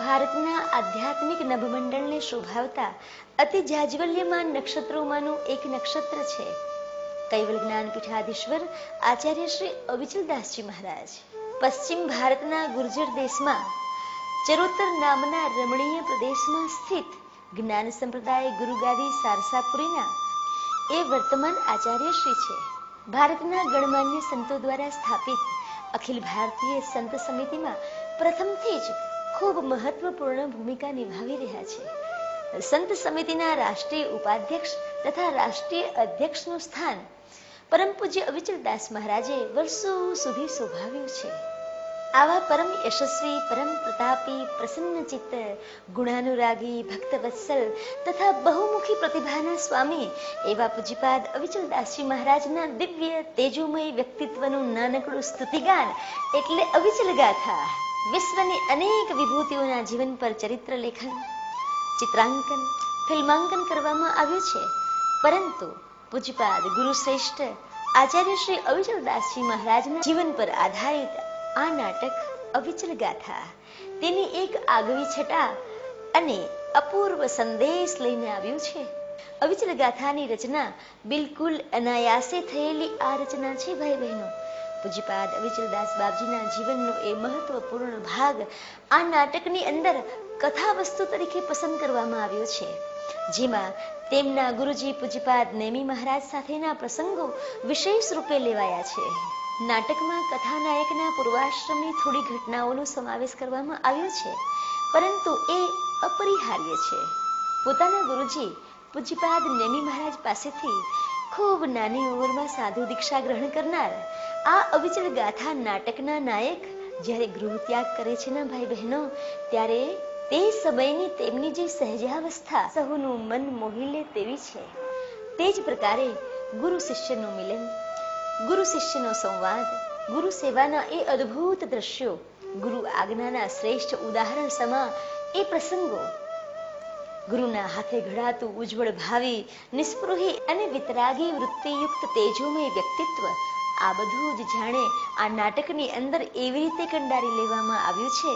ભારતના આધ્યાત્મિક નભમંડળને શોભાવતા અતિ જાજ્વલ્યમાન નક્ષત્રોમાંનું એક નક્ષત્ર છે. કૈવલ જ્ઞાનપીઠાધીશ્વર આચાર્ય શ્રી અવિચલદાસજી મહારાજ પશ્ચિમ ભારતના ગુર્જર દેશમાં ચરોતર નામના રમણીય પ્રદેશમાં સ્થિત જ્ઞાન સંપ્રદાય ગુરુગાદી સારસાપુરીના એ વર્તમાન આચાર્ય શ્રી છે. ભારતના ગણમાન્ય સંતો દ્વારા સ્થાપિત અખિલ ભારતીય સંત સમિતિમાં પ્રથમથી જ ખૂબ મહત્વપૂર્ણ ભૂમિકા નિભાવી રહ્યા છે. સંત સમિતિના રાષ્ટ્રીય ઉપાધ્યક્ષ તથા રાષ્ટ્રીય અધ્યક્ષનું સ્થાન પરમ પૂજ્ય અવિચલદાસ મહારાજે વર્ષો સુધી શોભાવ્યું છે. આવા પરમ યશસ્વી, પરમ પ્રતાપી, પ્રસન્ન ચિત્ત, ગુણાનુરાગી, ભક્તવત્સલ તથા બહુમુખી પ્રતિભાના સ્વામી એવા પૂજ્યપાદ અવિચલદાસજી મહારાજના દિવ્ય તેજોમય વ્યક્તિત્વનું નાનકડું સ્તુતિગાન એટલે અવિચલ ગાથા. વિશ્વની અનેક વિભૂતિઓના જીવન પર ચરિત્ર લેખન, ચિત્રાંકન, ફિલ્માંકન કરવામાં આવ્યું છે. પરંતુ પૂજ્યપાદ ગુરુશ્રેષ્ઠ આચાર્ય શ્રી અવિચલદાસજી મહારાજના જીવન પર આધારિત આ નાટક અવિચલ ગાથા તેની એક આગવી છટા અને અપૂર્વ સંદેશ લઈને આવ્યું છે. અવિચલ ગાથાની રચના બિલકુલ અનાયાસે થયેલી આ રચના છે ભાઈ બહેનો. પૂજ્યપાદ અવિચલદાસ બાપજીના જીવનનો એ મહત્વપૂર્ણ ભાગ આ નાટકની અંદર કથા વસ્તુ તરીકે પસંદ કરવામાં આવ્યો છે, જેમાં તેમના ગુરુજી પૂજ્યપાદ નેમી મહારાજ સાથેના પ્રસંગો વિશેષ રૂપે લેવાયા છે. નાટકમાં કથાનાયકના પૂર્વાશ્રમની થોડી ઘટનાઓનો સમાવેશ કરવામાં આવ્યો છે, પરંતુ એ અપરિહાર્ય છે. પોતાના ગુરુજી પૂજ્યપાદ નેમી મહારાજ પાસેથી ખૂબ નાની ઉંમરમાં સાધુ દીક્ષા ગ્રહણ કરનાર આ અવિચલ ગાથા નાટકના નાયક જ્યારે ગૃહ ત્યાગ કરે છે ને ભાઈ બહેનો, ત્યારે તે સમયની તેમની જે સહજાવસ્થા સહુનું મન મોહી લે તેવી છે. તે જ પ્રકારે ગુરુ શિષ્યનું મિલન, ગુરુ શિષ્યનો સંવાદ, ગુરુ સેવાના એ અદ્ભુત દ્રશ્યો, ગુરુ આજ્ઞાના શ્રેષ્ઠ ઉદાહરણ સમા એ પ્રસંગો, ગુરુના હાથે ઘડાતું ઉજ્જવળ ભાવિ, નિસ્પૃહી અને વિતરાગી વૃત્તિયુક્ત તેજોમય વ્યક્તિત્વ, આ બધું જ જાણે આ નાટકની અંદર એવી રીતે કંડારી લેવામાં આવ્યું છે.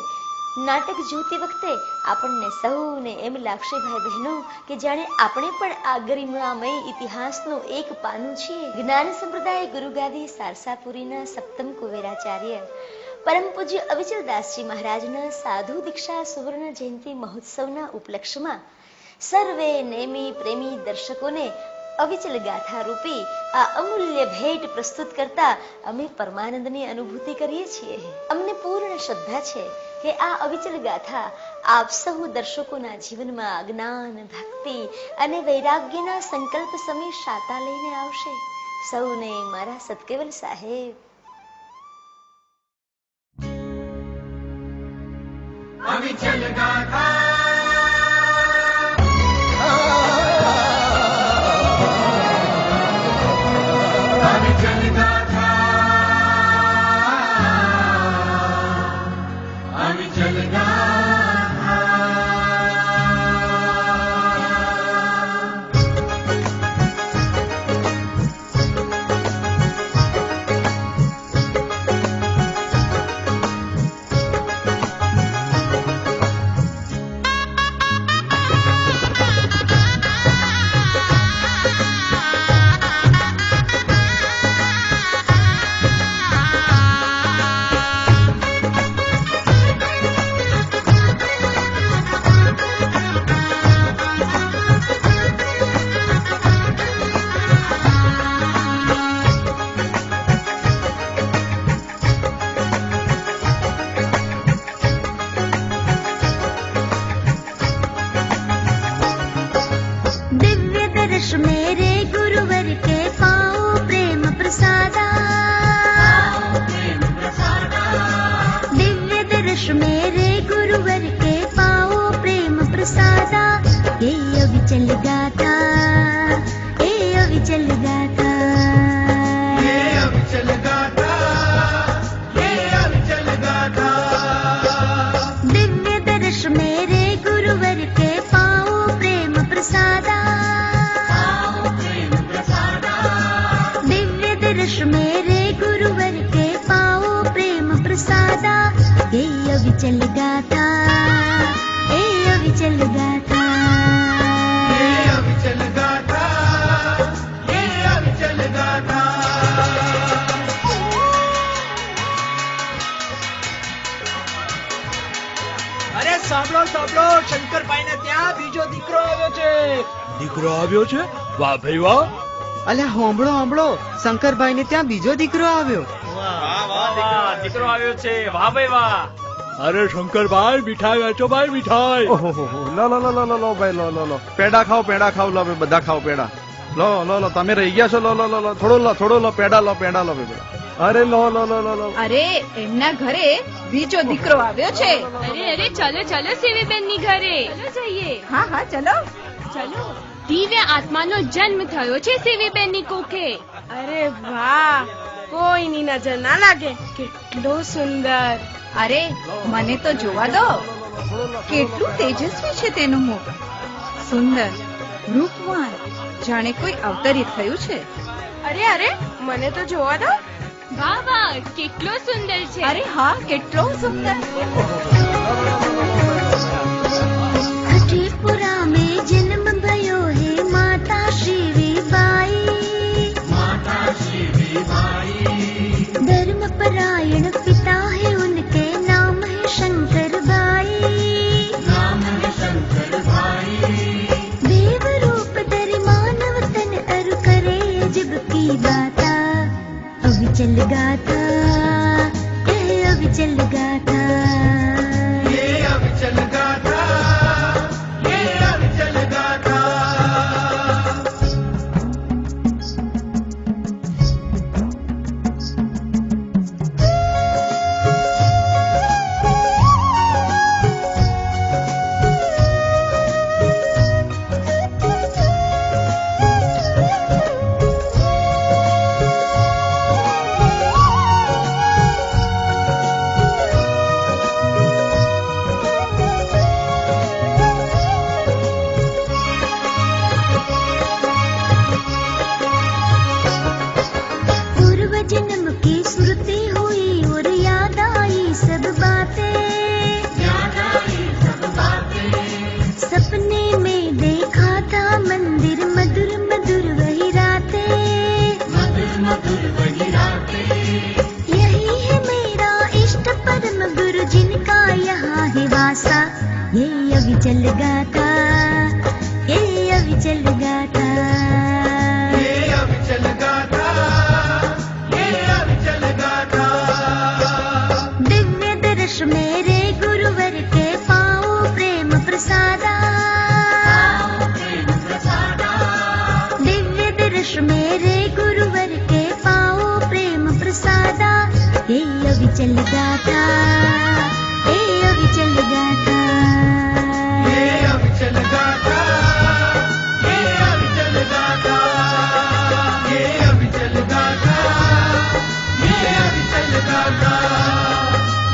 નાટક જોતી વખતે આપણને સૌને એમ લાગશે ભાઈ બહેનો કે જાણે આપણે પણ આ ગરિમામય ઇતિહાસનું એક પાનું છીએ. જ્ઞાન સંપ્રદાય ગુરુગાદી સારસાપુરીના સપ્તમ કુવેરાચાર્ય પરમ પૂજ્ય અવિચલદાસજી મહારાજના સાધુ દીક્ષા સુવર્ણ જયંતિ મહોત્સવના ઉપલક્ષમાં સર્વે નેમી પ્રેમી દર્શકોને અવિચલ ગાથા રૂપી આ અમૂલ્ય ભેટ પ્રસ્તુત કરતા અમે પરમાનંદની અનુભૂતિ કરીએ છીએ. અમને પૂર્ણ શ્રદ્ધા છે કે આ અવિચલ ગાથા આપ સૌ દર્શકોના જીવનમાં જ્ઞાન, ભક્તિ અને વૈરાગ્યના સંકલ્પ સમી શાતા લઈને આવશે. સૌને મારા સતકેવલ સાહેબ. અવિચલ ગાથા अविचल गाथा अविचल गाथा ये अविचल गाथा, ये अविचल गाथा। અરે સાંભળો સાંભળો, શંકરભાઈને ત્યાં બીજો દીકરો આવ્યો છે. દીકરો આવ્યો છે? વાહ ભાઈ વાહ. અલ્યા હોંભળો હોંભળો, શંકરભાઈ ને ત્યાં બીજો દીકરો આવ્યો. દીકરો આવ્યો છે. વાહ ભાઈ વાહ. અરે શંકરભાઈ, મીઠાઈ વેચો ભાઈ, મીઠાઈ. ઓહો લો લો લો લો લો લો ભાઈ લો લો લો પેડા ખાઓ લો ભાઈ, બધા ખાઓ પેડા. લો લો લો તમે રહી ગયા છો. લો લો લો લો થોડો લો પેડા લો ભાઈ. અરે લો લો લો લો લો. અરે એમના ઘરે બીજો દીકરો આવ્યો છે. અરે ચલો ચલો સેવીબેન ની ઘરે ચલો જઈએ. હા હા ચલો. ચલો. દિવ્ય આત્માનો જન્મ થયો છે સેવીબેન ની કોખે. અરે વાહ, કોઈની નજર ના લાગે, કેટલો સુંદર. અરે મને તો જોવા દો, કેટલું તેજસ્વી છે તેનું મુખ, સુંદર રૂપવાન, જાણે કોઈ અવતરિત થયું છે. અરે અરે મને તો જોવા દો. વાહ વાહ, કેટલો સુંદર છે. અરે હા, કેટલો સુંદર. खटीपुरा में जन्म भयो है माता श्रीवीबाई, माता श्रीवीबाई, धर्म परायण पिता है उनके नाम है शंकर भाई, नाम है शंकर भाई। देव रूप धरि मानव तन अरु करे जग की गाथा, अविचल गाथा, ये अविचल गाथा, ये अविचल गाथा, ये अविचल गाथा। पूर्व जन्म की स्मृति हुई और याद आई सब बातें, याद आई सब बातें, सपने में देखा था मंदिर मधुर मधुर वही रातें, मधुर मधुर वही रातें। यही है मेरा इष्ट परम गुरु जिनका यहाँ है वासा, ये अविचल गाथा, ये अविचल गाथा, ये अविचल गाथा, ये अविचल गाथा। दिव्य दर्श मेरे गुरुवर के पाओ प्रेम प्रसादा, प्रेम प्रसादा, दिव्य दर्श मेरे गुरुवर के पाओ प्रेम प्रसादा, ये अविचल गाथा, ये अविचल गाथा, ये अविचल गाथा, ये अविचल गाथा, ये अविचल गाथा, ये अविचल गाथा,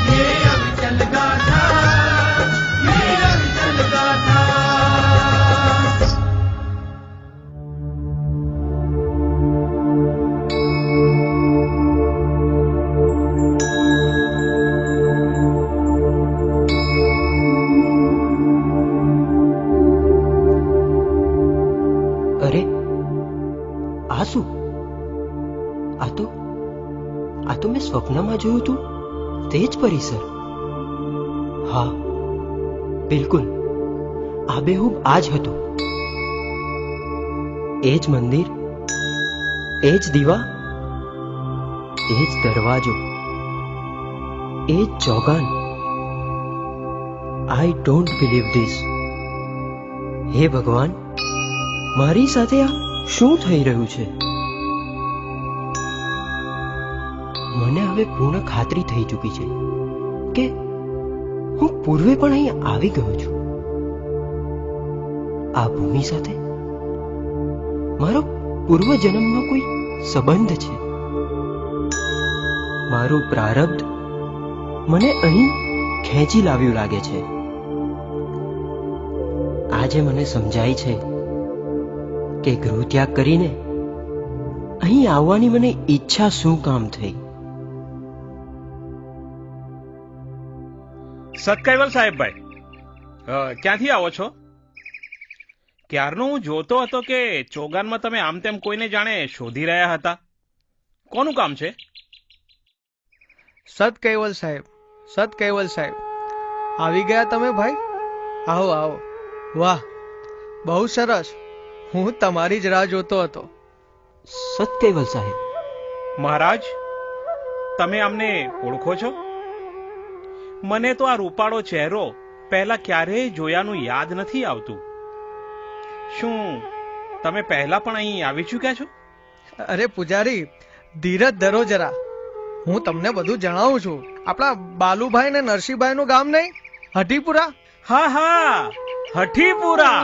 ये अविचल गाथा, ये अविचल गाथा। અરે આ શું? આ તો મેં સ્વપ્નમાં જોયું હતું તે જ પરિસર. હા બિલકુલ, આબેહૂબ આ જ હતું. એ જ મંદિર, એ જ દીવા, એ જ દરવાજો, એ જ ચોગાન. I don't believe this. હે ભગવાન, મારી સાથે આ શું થઈ રહ્યું છે? મને હવે પૂર્ણ ખાતરી થઈ ચૂકી છે કે હું પૂર્વે પણ અહીં આવી ગયો છું. આ ભૂમિ સાથે મારો પૂર્વ જન્મનો કોઈ સંબંધ છે. મારું પ્રારબ્ધ મને અહીં ખેંચી લાવ્યું લાગે છે. આજે મને સમજાય છે કે ગૃહ ત્યાગ કરીને અહીં આવવાની મને ઈચ્છા શું કામ થઈ. સત કૈવલ સાહેબભાઈ, ક્યાંથી આવો છો? ક્યારનો હું જોતો હતો કે ચોગાનમાં તમે આમ તેમ કોઈને જાણે શોધી રહ્યા હતા. કોનું કામ છે? સત કૈવલ સાહેબ, સત કૈવલ સાહેબ, આવી ગયા તમે ભાઈ? આવો આવો. વાહ, બહુ સરસ. હું તમારી જ રાહ જોતો હતો. સત્કેવલ સાહેબ. મહારાજ, તમે અમને ઓળખો છો? મને તો આ રૂપાળો ચહેરો પહેલા ક્યારેય જોયાનું યાદ નથી આવતું. શું તમે પહેલા પણ અહીં આવી ચૂક્યા છો? અરે પૂજારી, ધીરજ ધરો જરા, હું તમને બધું જણાવું છું. આપણા બાલુભાઈ ને નરસિંહભાઈ નું ગામ નહીં, હઠીપુરા? હા હા, હઠીપુરા.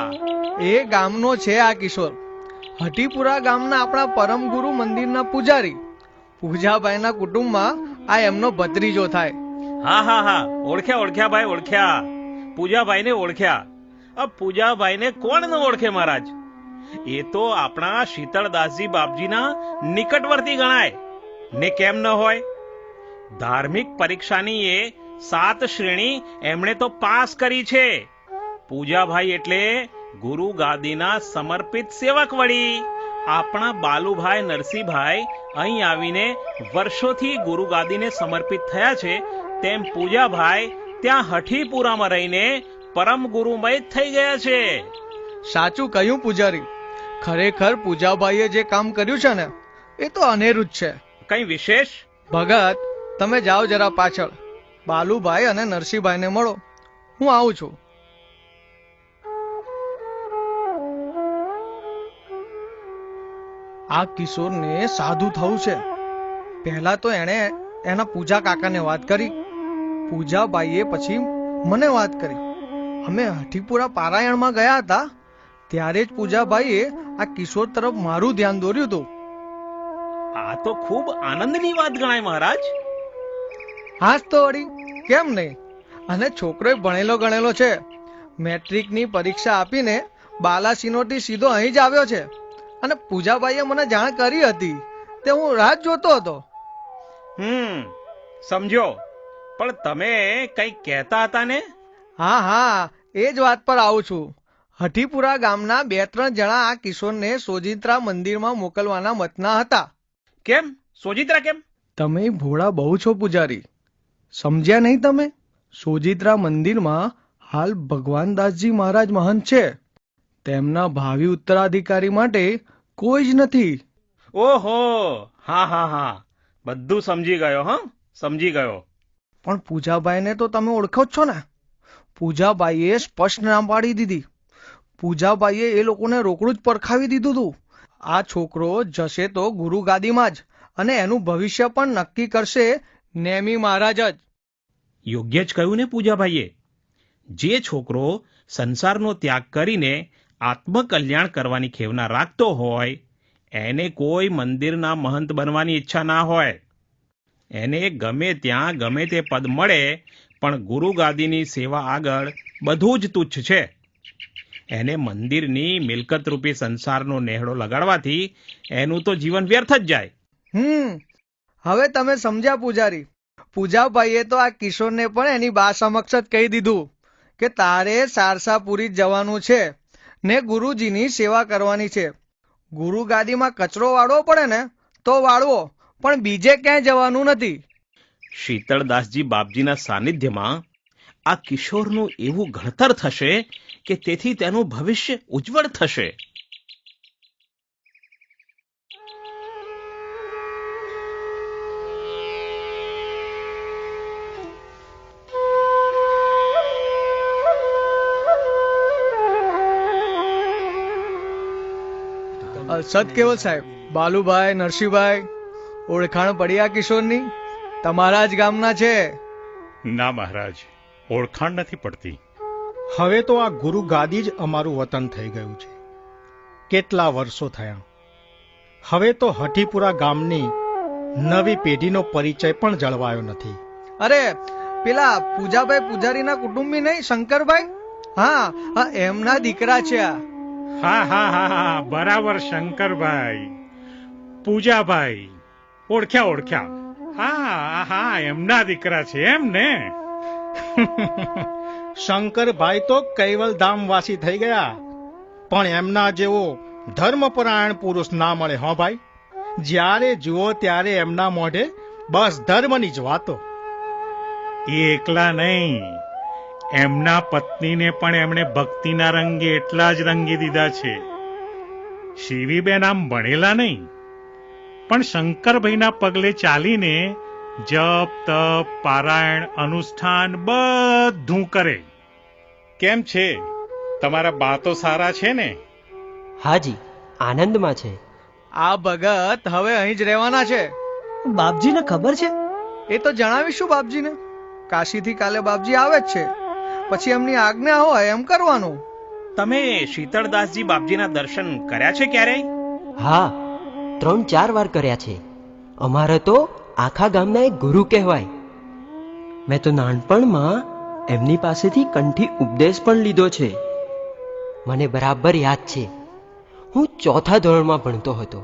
એ ગામનો છે આ કિશોર. હઠીપુરા ગામના આપણા પરમ ગુરુ મંદિરના પૂજારી પૂજાભાઈના કુટુંબમાં આ એમનો ભત્રીજો થાય. હા હા હા, ઓળખ્યા ઓળખ્યા ભાઈ, ઓળખ્યા. પૂજાભાઈને ઓળખ્યા. अब પૂજાભાઈને કોણ ન ઓળખે મહારાજ? એ તો આપણા શીતળદાસજી બાપજીના નિકટવર્તી ગણાય ને કેમ ન હોય? ધાર્મિક પરીક્ષાની એ 7 શ્રેણી એમણે તો પાસ કરી છે. પૂજાભાઈ એટલે ગુરુ ગાદીના સમર્પિત સેવક વળી. આપણા બાલુભાઈ નરસિંહભાઈ અહીં આવીને વર્ષોથી ગુરુ ગાદીને સમર્પિત થયા છે, તેમ પૂજાભાઈ ત્યાં હઠીપુરામાં રહીને પરમ ગુરુમય થઈ ગયા છે. સાચું કહ્યું પૂજારી. ખરેખર પૂજાભાઈએ જે કામ કર્યું છે ને એ તો અનેરું જ છે. કઈ વિશેષ? ભગત, તમે જાઓ જરા પાછળ, બાલુભાઈ અને નરસિંહભાઈને મળો. હું આવું છું. આ કિશોરને સાધુ થવું છે. પહેલા તો એણે એના પૂજા કાકાને વાત કરી, પૂજાભાઈએ પછી મને વાત કરી. અમે હઠીપુરા પારાયણમાં ગયા હતા ત્યારે જ પૂજાભાઈએ આ કિશોર તરફ મારું ધ્યાન દોર્યું હતું. આ તો ખૂબ આનંદની વાત ગણાય મહારાજ. હા તો વળી, કેમ નહીં? અને છોકરો ભણેલો ગણેલો છે. મેટ્રિકની પરીક્ષા આપીને બાલાસિનોરથી સીધો અહીં જ આવ્યો છે. અને પૂજાભાઈએ મને જાણ કરી હતી તે હું રાહ જોતો હતો. સમજો. પણ તમે કઈ કહેતા હતા ને? હા હા, એ જ વાત પર આવું છું. હઠીપુરા ગામના 2-3 જણા આ કિશોરને સોજિત્રા મંદિરમાં મોકલવાના મતના હતા. કેમ સોજિત્રા કેમ? તમે ભોળા બહુ છો પૂજારી, સમજ્યા નહીં તમે? સોજિત્રા મંદિરમાં હાલ ભગવાનદાસજી મહારાજ મહંત છે. તેમના ભાવિ ઉત્તરાધિકારી માટે કોઈ જ નથી. ઓહો, હા હા હા, બધું સમજી ગયો. હા, સમજી ગયો. પણ પૂજાભાઈને તો તમે ઓળખો જ છો ને? પૂજાભાઈએ સ્પષ્ટ ના પાડી દીધી. પૂજાભાઈએ એ લોકોને રોકડું જ પરખાવી દીધું હતું. આ છોકરો જશે તો ગુરુ ગાદીમાં જ, અને એનું ભવિષ્ય પણ નક્કી કરશે નેમી મહારાજ જ. યોગ્ય જ કહ્યું ને પૂજાભાઈએ. જે છોકરો સંસારનો ત્યાગ કરીને આત્મકલ્યાણ કરવાની ખેવના રાખતો હોય એને કોઈ મંદિરના મહંત બનવાની ઈચ્છા ના હોય. એને ગમે ત્યાં ગમે તે પદ મળે, પણ ગુરુ ગાદીની સેવા આગળ બધું જ તુચ્છ છે. એને મંદિરની મિલકત રૂપી સંસારનો નેહડો લગાડવાથી એનું તો જીવન વ્યર્થ જ જાય. હવે તમે સમજ્યા પૂજારી. પૂજાભાઈએ તો આ કિશોરને પણ એની બા સમક્ષ જ કહી દીધું કે તારે સારસાપુરી જવાનું છે ને ગુરુજીની સેવા કરવાની છે. ગુરુ ગાદીમાં કચરો વાળવો પડે ને તો વાળવો, પણ બીજે ક્યાંય જવાનું નથી. શીતળદાસજી બાપજીના સાનિધ્યમાં આ કિશોરનું એવું ઘડતર થશે કે તેથી તેનું ભવિષ્ય ઉજ્જવળ થશે. સતકેવલ સાહેબ, બાલુભાઈ, નરસિંહભાઈ, ઓળખાણ પડી આ કિશોરની? તમારા જ ગામના છે? ના મહારાજ, ઓળખાણ નથી પડતી. હવે તો આ ગુરુ ગાદી જ અમારું વતન થઈ ગયું છે. કેટલા વર્ષો થયા. હવે તો હઠીપુરા ગામની નવી પેઢીનો પરિચય પણ જળવાયો નથી. અરે પેલા પૂજાભાઈ પૂજારીના કુટુંબી નહીં, શંકરભાઈ? હા, એમના દીકરા છે આ. હા હા હા હા, બરાબર, શંકરભાઈ, પૂજાભાઈ, ઓળખ્યા ઓળખ્યા. હા હા, એમના દીકરા છે એમ ને? શંકરભાઈ તો કૈવલધામવાસી થઈ ગયા, પણ એમના જેવો ધર્મપરાયણ પુરુષ ના મળે. હો ભાઈ, જ્યારે જુઓ ત્યારે એમના મોઢે બસ ધર્મની જ વાતો. એ એકલા નહીં, એમના પત્નીને પણ એમણે ભક્તિના રંગે એટલા જ રંગી દીધા છે. શિવીબેન આમ ભણેલા નહીં, પણ શંકરભાઈના પગલે ચાલીને જપ તપ પારાયણ અનુષ્ઠાન બધું કરે. કેમ છે, તમારા બા તો સારા છે ને? હાજી, આનંદમાં છે. આ ભગત હવે અહીં જ રહેવાના છે. બાપજીને ખબર છે? એ તો જણાવીશું બાપજીને. કાશીથી કાલે બાપજી આવે જ છે, પછી એમની આજ્ઞા હોય એમ કરવાનું. તમે શીતળદાસજી બાપજીના દર્શન કર્યા છે ક્યારેય? હા, 3-4 વાર કર્યા છે. અમારે તો આખા ગામના એક ગુરુ કહેવાય. મેં તો નાનપણમાં એમની પાસેથી કંઠી ઉપદેશ પણ લીધો છે. મને બરાબર યાદ છે, હું 4થા ધોરણમાં ભણતો હતો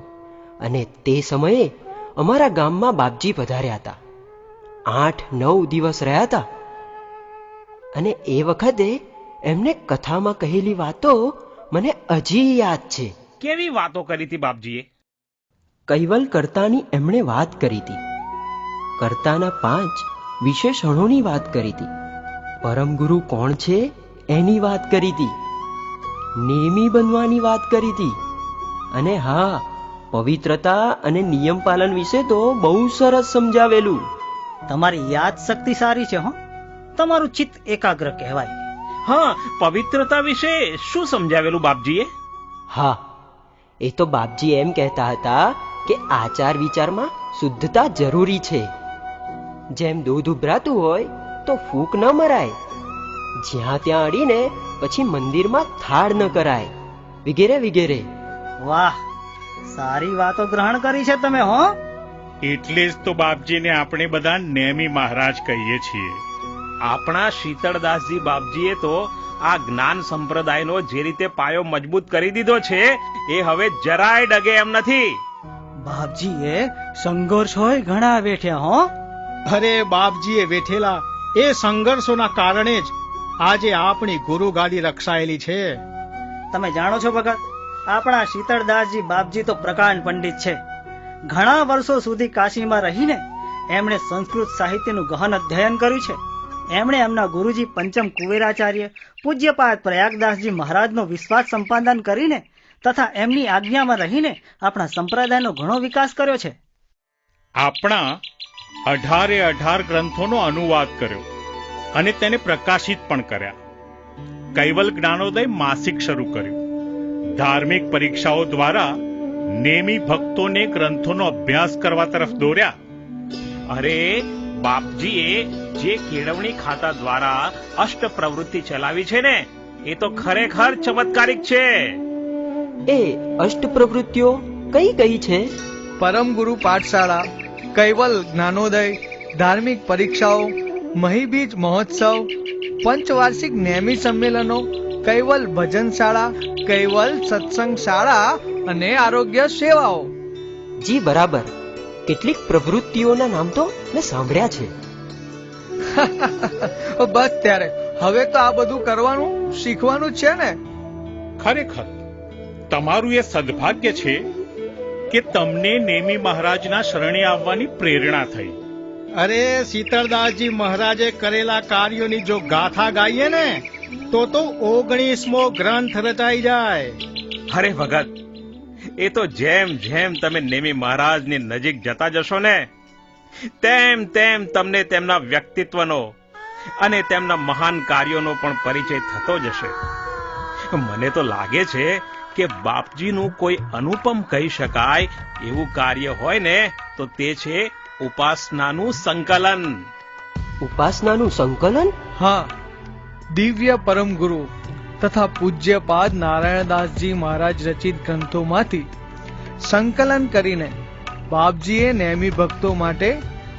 અને તે સમયે અમારા ગામમાં બાપજી પધાર્યા હતા. 8-9 દિવસ રહ્યા હતા અને એ વખતે એમને કથામાં કહેલી વાતો મને હજી યાદ છે. કેવી વાતો કરી હતી બાપજીએ? કૈવલ કર્તાની એમણે વાત કરી હતી. કર્તાના 5 વિશેષણોની વાત કરી હતી. પરમ ગુરુ કોણ છે એની વાત કરી હતી. નેમી બનવાની વાત કરી હતી. અને હા, પવિત્રતા અને નિયમ પાલન વિશે તો બહુ સરસ સમજાવેલું. તમારી યાદ શક્તિ સારી છે. હો, તમારું ચિત્ત એકાગ્ર કહેવાય. હા, પવિત્રતા વિશે શું સમજાવેલું બાપજીએ? હા, એ તો બાપજી એમ કહેતા હતા કે આચાર વિચારમાં શુદ્ધતા જરૂરી છે. જેમ દૂધ ઉભરાતું હોય તો ફૂંક ન મરાય, જ્યાં ત્યાં અડીને પછી મંદિરમાં થાળ ન કરાય, વગેરે વગેરે. વાહ, સારી વાતો ગ્રહણ કરી છે તમે. હો, એટલે જ તો બાપજીને આપણે બધા નેમી મહારાજ કહીએ છીએ. આપણા શીતળદાસજી બાપજીએ તો આ જ્ઞાન સંપ્રદાયનો જે રીતે પાયો મજબૂત કરી દીધો છે એ હવે જરાય ડગે એમ નથી. બાપજીએ સંઘર્ષ હોય ઘણા વેઠ્યા. હો, અરે બાપજીએ વેઠેલા એ સંઘર્ષોના કારણે જ આજે આપણી ગુરુ ગાદી રક્ષાયેલી છે. તમે જાણો છો ભગત, આપણા શીતળદાસજી બાપજી તો પ્રકાંડ પંડિત છે. ઘણા વર્ષો સુધી કાશીમાં રહીને એમણે સંસ્કૃત સાહિત્યનું ગહન અધ્યયન કર્યું છે. એમણે એમના ગુરુજી પંચમ કુવેરાચાર્ય પૂજ્યપાદ પ્રયાગદાસજી મહારાજનો વિશ્વાસ સંપાદન કરીને તથા એમની આજ્ઞામાં રહીને આપણા સંપ્રદાયનો ઘણો વિકાસ કર્યો છે. આપણા 18 ગ્રંથોનો અનુવાદ કર્યો અને તેને પ્રકાશિત પણ કર્યા. કૈવલ જ્ઞાનોદય માસિક શરૂ કર્યું. ધાર્મિક પરીક્ષાઓ દ્વારા નેમી ભક્તોને ગ્રંથોનો અભ્યાસ કરવા તરફ દોર્યા. અરે, બાપજીએ જે કેળવણી ખાતા દ્વારા અષ્ટ પ્રવૃત્તિ ચલાવી છે ને, એ તો ખરેખર ચમત્કારિક છે. એ અષ્ટ પ્રવૃત્તિઓ કઈ કઈ છે? પરમ ગુરુ પાઠશાળા, કૈવલ જ્ઞાનોદય, ધાર્મિક પરીક્ષાઓ, મહીબીજ મહોત્સવ, પંચવાર્ષિક નેમી સંમેલનો, કૈવલ ભજનશાળા, કૈવલ સત્સંગ શાળા અને આરોગ્ય સેવાઓ. જી બરાબર. કેટલીક પ્રવૃત્તિઓના નામ તો મેં સાંભળ્યા છે. બસ ત્યારે હવે તો આ બધું કરવાનું શીખવાનું જ છે ને. ખરેખર તમારું એ સદભાગ્ય છે કે તમને નેમી મહારાજના શરણે આવવાની પ્રેરણા થઈ. અરે, શીતળદાસજી મહારાજે કરેલા કાર્યોની જો ગાથા ગાઈએ ને તો 19મો ગ્રંથ રચાઈ જાય. અરે ભગત, એ તો જેમ જેમ તમે નેમી મહારાજની નજીક જતા જશો ને તેમ તેમ તમને તેમના વ્યક્તિત્વનો અને તેમના મહાન કાર્યોનો પણ પરિચય થતો જશે. મને તો લાગે છે કે બાપજીનું કોઈ અનુપમ કહી શકાય એવું કાર્ય હોય ને તો તે છે ઉપાસનાનું સંકલન. ઉપાસનાનું સંકલન? હા, દિવ્ય પરમ ગુરુ તથા પૂજ્યપાદ નારાયણદાસજી મહારાજ રચિત ગ્રંથોમાંથી સંકલન કરીને બાપજીએ નેમી ભક્તો માટે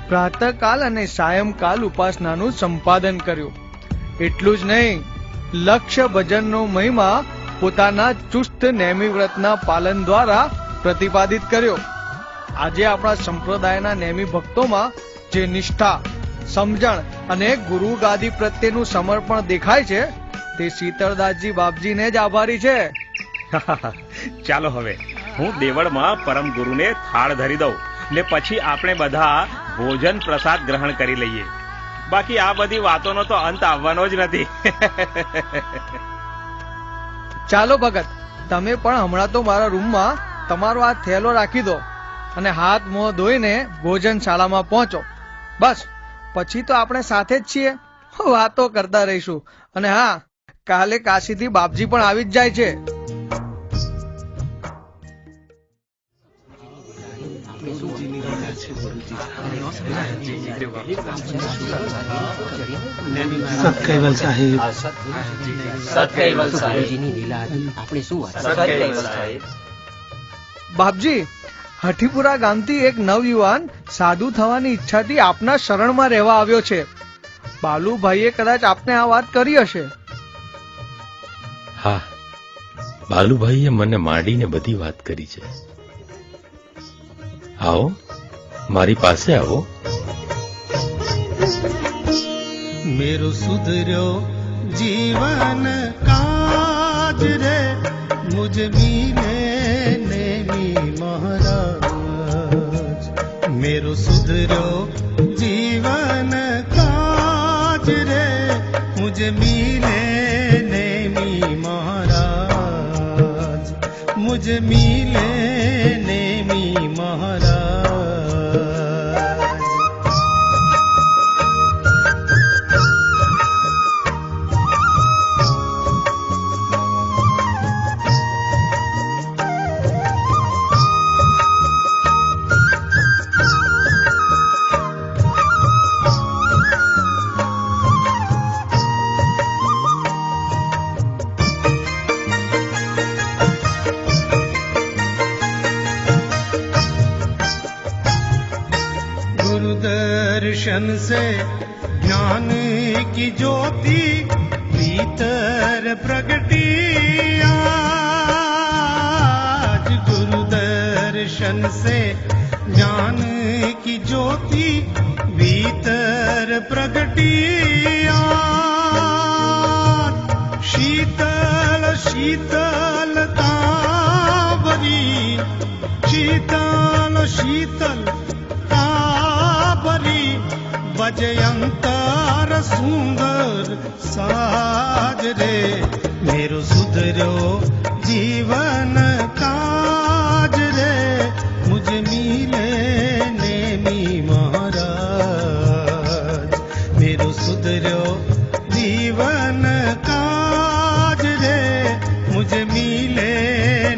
પ્રાતઃકાલ અને સાયંકાલ ઉપાસનાનું સંપાદન કર્યું. એટલું જ નહીં, લક્ષ્ય ભજનનો મહિમા પોતાના ચુસ્ત નેમી વ્રતના પાલન દ્વારા પ્રતિપાદિત કર્યો. આજે આપણા સંપ્રદાયના નેમી ભક્તોમાં જે નિષ્ઠા, સમજણ અને ગુરુ ગાદી પ્રત્યેનું સમર્પણ દેખાય છે તે શીતળદાસજી બાપજીને જ આભારી છે. ચાલો હવે હું દેવળમાં પરમ ગુરુને થાળ ધરી દઉં ને પછી આપણે બધા ભોજન પ્રસાદ ગ્રહણ કરી લઈએ. બાકી આ બધી વાતોનો તો અંત આવવાનો જ નથી. ચાલો ભગત, તમે પણ હમણાં તો મારા રૂમમાં તમારો આ થેલો રાખી દો અને હાથ મોં ધોઈને ભોજનશાળામાં પહોંચો. બસ પછી તો આપણે સાથે જ છીએ, વાતો કરતા રહીશું. અને હા, કાલે કાશીથી બાપજી પણ આવી જ જાય છે. સતકૈવલ સાહેબ, બાપજી, હઠીપુરા ગામથી એક નવયુવાન સાધુ થવાની ઈચ્છાથી આપના શરણમાં રહેવા આવ્યો છે. બાલુભાઈએ કદાચ આપને આ વાત કરી હશે. હા, બાલુભાઈએ મને માંડીને બધી વાત કરી છે. આવો, મારી પાસે આવો. मेरो सुधरो जीवन काज रे मुझे मिले नेमी महाराज. मेरो सुधरो जीवन काज रे मुझे मिले नेमी महाराज. मुझे मिले नेमी महाराज. दर्शन से ज्ञान की ज्योति भीतर प्रगटी. आज गुरु दर्शन से ज्ञान की ज्योति भीतर प्रगटी. शीतल शीतलता भरी, शीतल शीतल बजयंतर सुंदर साज रे. मेरो सुधरो जीवन काज रे मुझे मिले नेमी महाराज. मेरो सुधरो जीवन काज रे मुझे मिले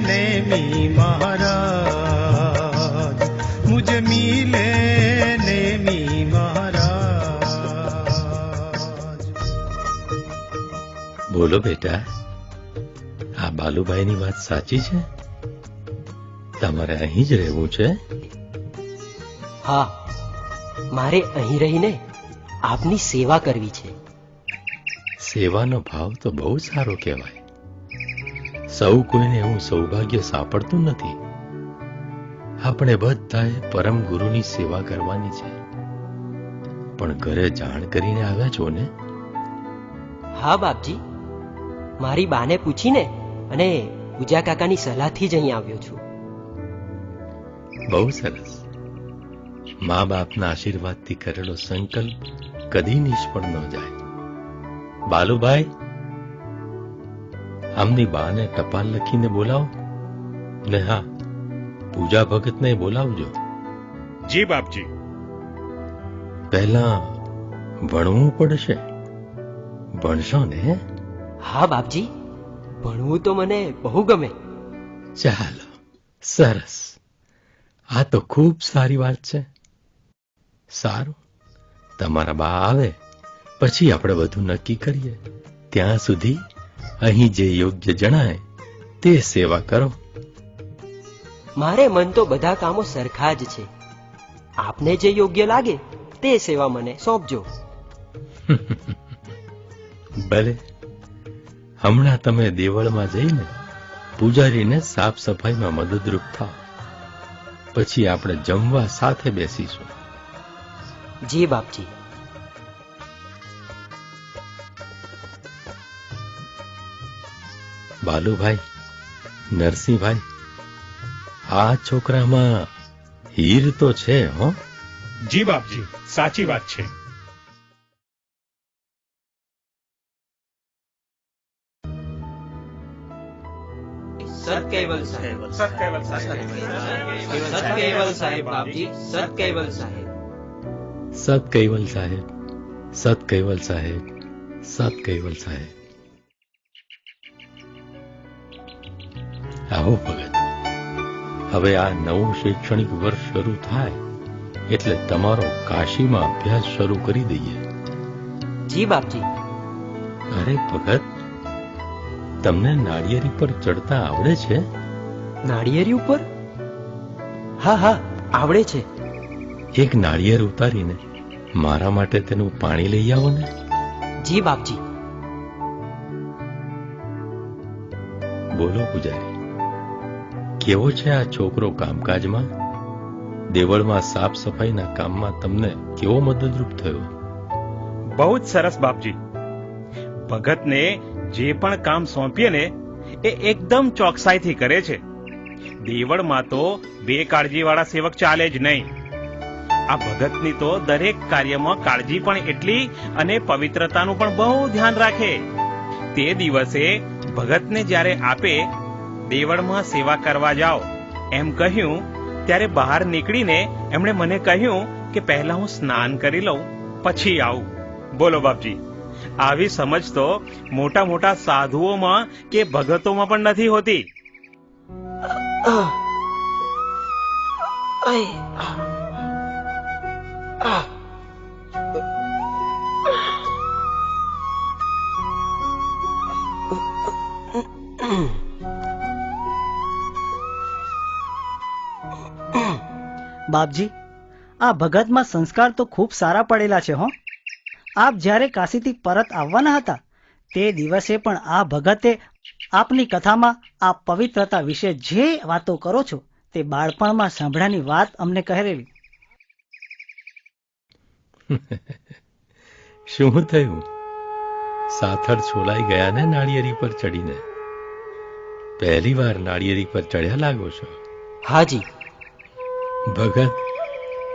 नेमी महाराज. मुझे मिले नेमी महाराज. બોલો બેટા, આ બાલુભાઈની વાત સાચી છે? તમારે અહીં જ રહેવું છે? હા, મારે અહીં રહીને આપની સેવા કરવી છે. સેવાનો ભાવ તો બહુ સારો કહેવાય. સૌ કોઈને એવું સૌભાગ્ય સાંપડતું નથી. આપણે બધાએ પરમ ગુરુની સેવા કરવાની છે. પણ ઘરે જાણ કરીને આવ્યા છો ને? હા બાપજી, મારી બાને પૂછીને અને પૂજા કાકાની સલાહથી જ અહીં આવ્યો છું. બહુ સરસ. મા બાપના આશીર્વાદથી કરેલો સંકલ્પ કદી નિષ્ફળ ન જાય. બાલુભાઈ, આમની બાને ટપાલ લખીને બોલાવો ને હા, પૂજા ભગતને બોલાવજો. જી બાપજી. પહેલા ભણવું પડશે. ભણશો ને? હા બાપજી, ભણવું તો મને બહુ ગમે. ચાલો, સરસ. આ તો ખૂબ સારી વાત છે. સારું, તમારા બા આવે પછી આપણે બધું નક્કી કરીએ. ત્યાં સુધી અહીં જે યોગ્ય જણાય તે સેવા કરો. મારે મન તો બધા કામો સરખા જ છે. આપને જે યોગ્ય લાગે તે સેવા મને સોંપજો. ભલે. હમણાં તમે દેવળમાં જઈને પૂજારીને સાફ સફાઈમાં મદદરૂપ થાઓ. પછી આપણે જમવા સાથે બેસીશું. જી બાપજી. બાલુભાઈ, નરસિંહભાઈ, આ છોકરામાં હીર તો છે હો. જી બાપજી, સાચી વાત છે. સતકૈવલ સાહેબ, સતકૈવલ સતકૈવલ સાહેબ બાપજી, સતકૈવલ સાહેબ. સતકૈવલ સાહેબ, સતકૈવલ સાહેબ, સતકૈવલ સાહેબ. આવો ભગત, હવે આ નવું શૈક્ષણિક વર્ષ શરૂ થાય એટલે તમારો કાશીમાં અભ્યાસ શરૂ કરી દઈએ. જી બાપજી. અરે ભગત, તમને નાળિયેરી પર ચડતા આવડે છે? નાળિયેરી ઉપર? હા હા, આવડે છે. એક નાળિયેર ઉતારીને મારા માટે તેનું પાણી લઈ આવો ને. જી બાપજી. બોલો પૂજારી, કેવો છે આ છોકરો કામકાજમાં? દેવળમાં સાફ સફાઈના કામમાં તમને કેવો મદદરૂપ થયો? બહુ જ સરસ બાપજી. ભગતને જે પણ કામ સોંપીએ ને એ એકદમ ચોકસાઈથી કરે છે. દેવળમાં તો બે કાળજીવાળા સેવક ચાલે જ નહીં. આ ભગતની તો દરેક કાર્યમાં કાળજી પણ એટલી અને પવિત્રતાનું પણ બહુ ધ્યાન રાખે. તે દિવસે ભગતને જ્યારે આપે દેવળમાં સેવા કરવા જાઓ એમ કહ્યું ત્યારે બહાર નીકળીને એમણે મને કહ્યું કે પહેલા હું સ્નાન કરી લઉં પછી આવું. બોલો બાપજી, આવી સમજ તો મોટા મોટા સાધુઓમાં કે ભગતોમાં પણ નથી હોતી. બાપજી, આ ભગતમાં સંસ્કાર તો ખૂબ સારા પડેલા છે હો. આપ જ્યારે કાશીથી પરત આવવાના હતા તે દિવસે પણ આ ભગતે આપની કથામાં આ પવિત્રતા વિશે જે વાતો કરો છો તે બાળપણમાં સાંભળ્યાની વાત અમને કહેલી. શું થયું? સાથળ છોલાઈ ગયા ને નાળિયેરી પર ચડીને? પહેલી વાર નાળિયેરી પર ચડ્યા લાગો છો. હાજી. ભગત,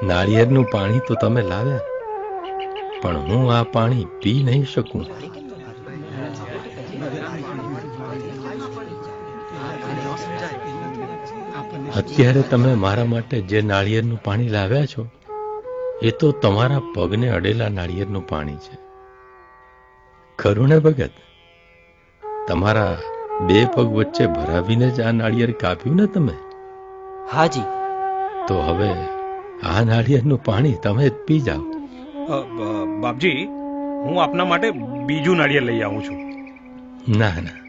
નાળિયેરનું પાણી તો તમે લાવ્યા, પણ હું આ પાણી પી નહીં શકું. અત્યારે તમે મારા માટે જે નાળિયેરનું પાણી લાવ્યા છો એ તો તમારા પગને અડેલા નાળિયેરનું પાણી છે. ખરું ને ભગત? તમારા બે પગ વચ્ચે ભરાવીને જ આ નાળિયેર કાપ્યું ને તમે? હાજી. તો હવે આ નાળિયેરનું પાણી તમે જ પી જાઓ. બાપજી, હું આપના માટે બીજું નાળિયેર લઈ આવું છું. ના ના,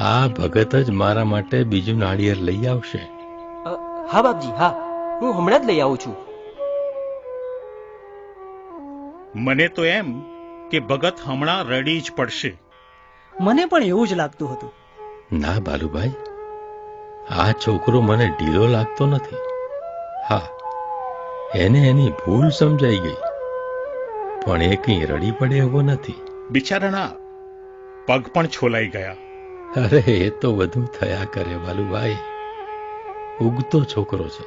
આ ભગત જ મારા માટે બીજું નાળિયેર લઈ આવશે. હા બાપજી, હા, હું હમણાં જ લઈ આવું છું. મને તો એમ કે ભગત હમણાં રડી જ પડશે. મને પણ એવું જ લાગતું હતું. ના બાલુભાઈ, આ છોકરો મને ઢીલો લાગતો નથી. હા, એને એની ભૂલ સમજાઈ ગઈ, પણ એ કઈ રડી પડે એવો નથી. બિચારાના પગ પણ છોલાઈ ગયા. અરે એ તો બધું થયા કરે બાલુભાઈ. ઉગતો છોકરો છે,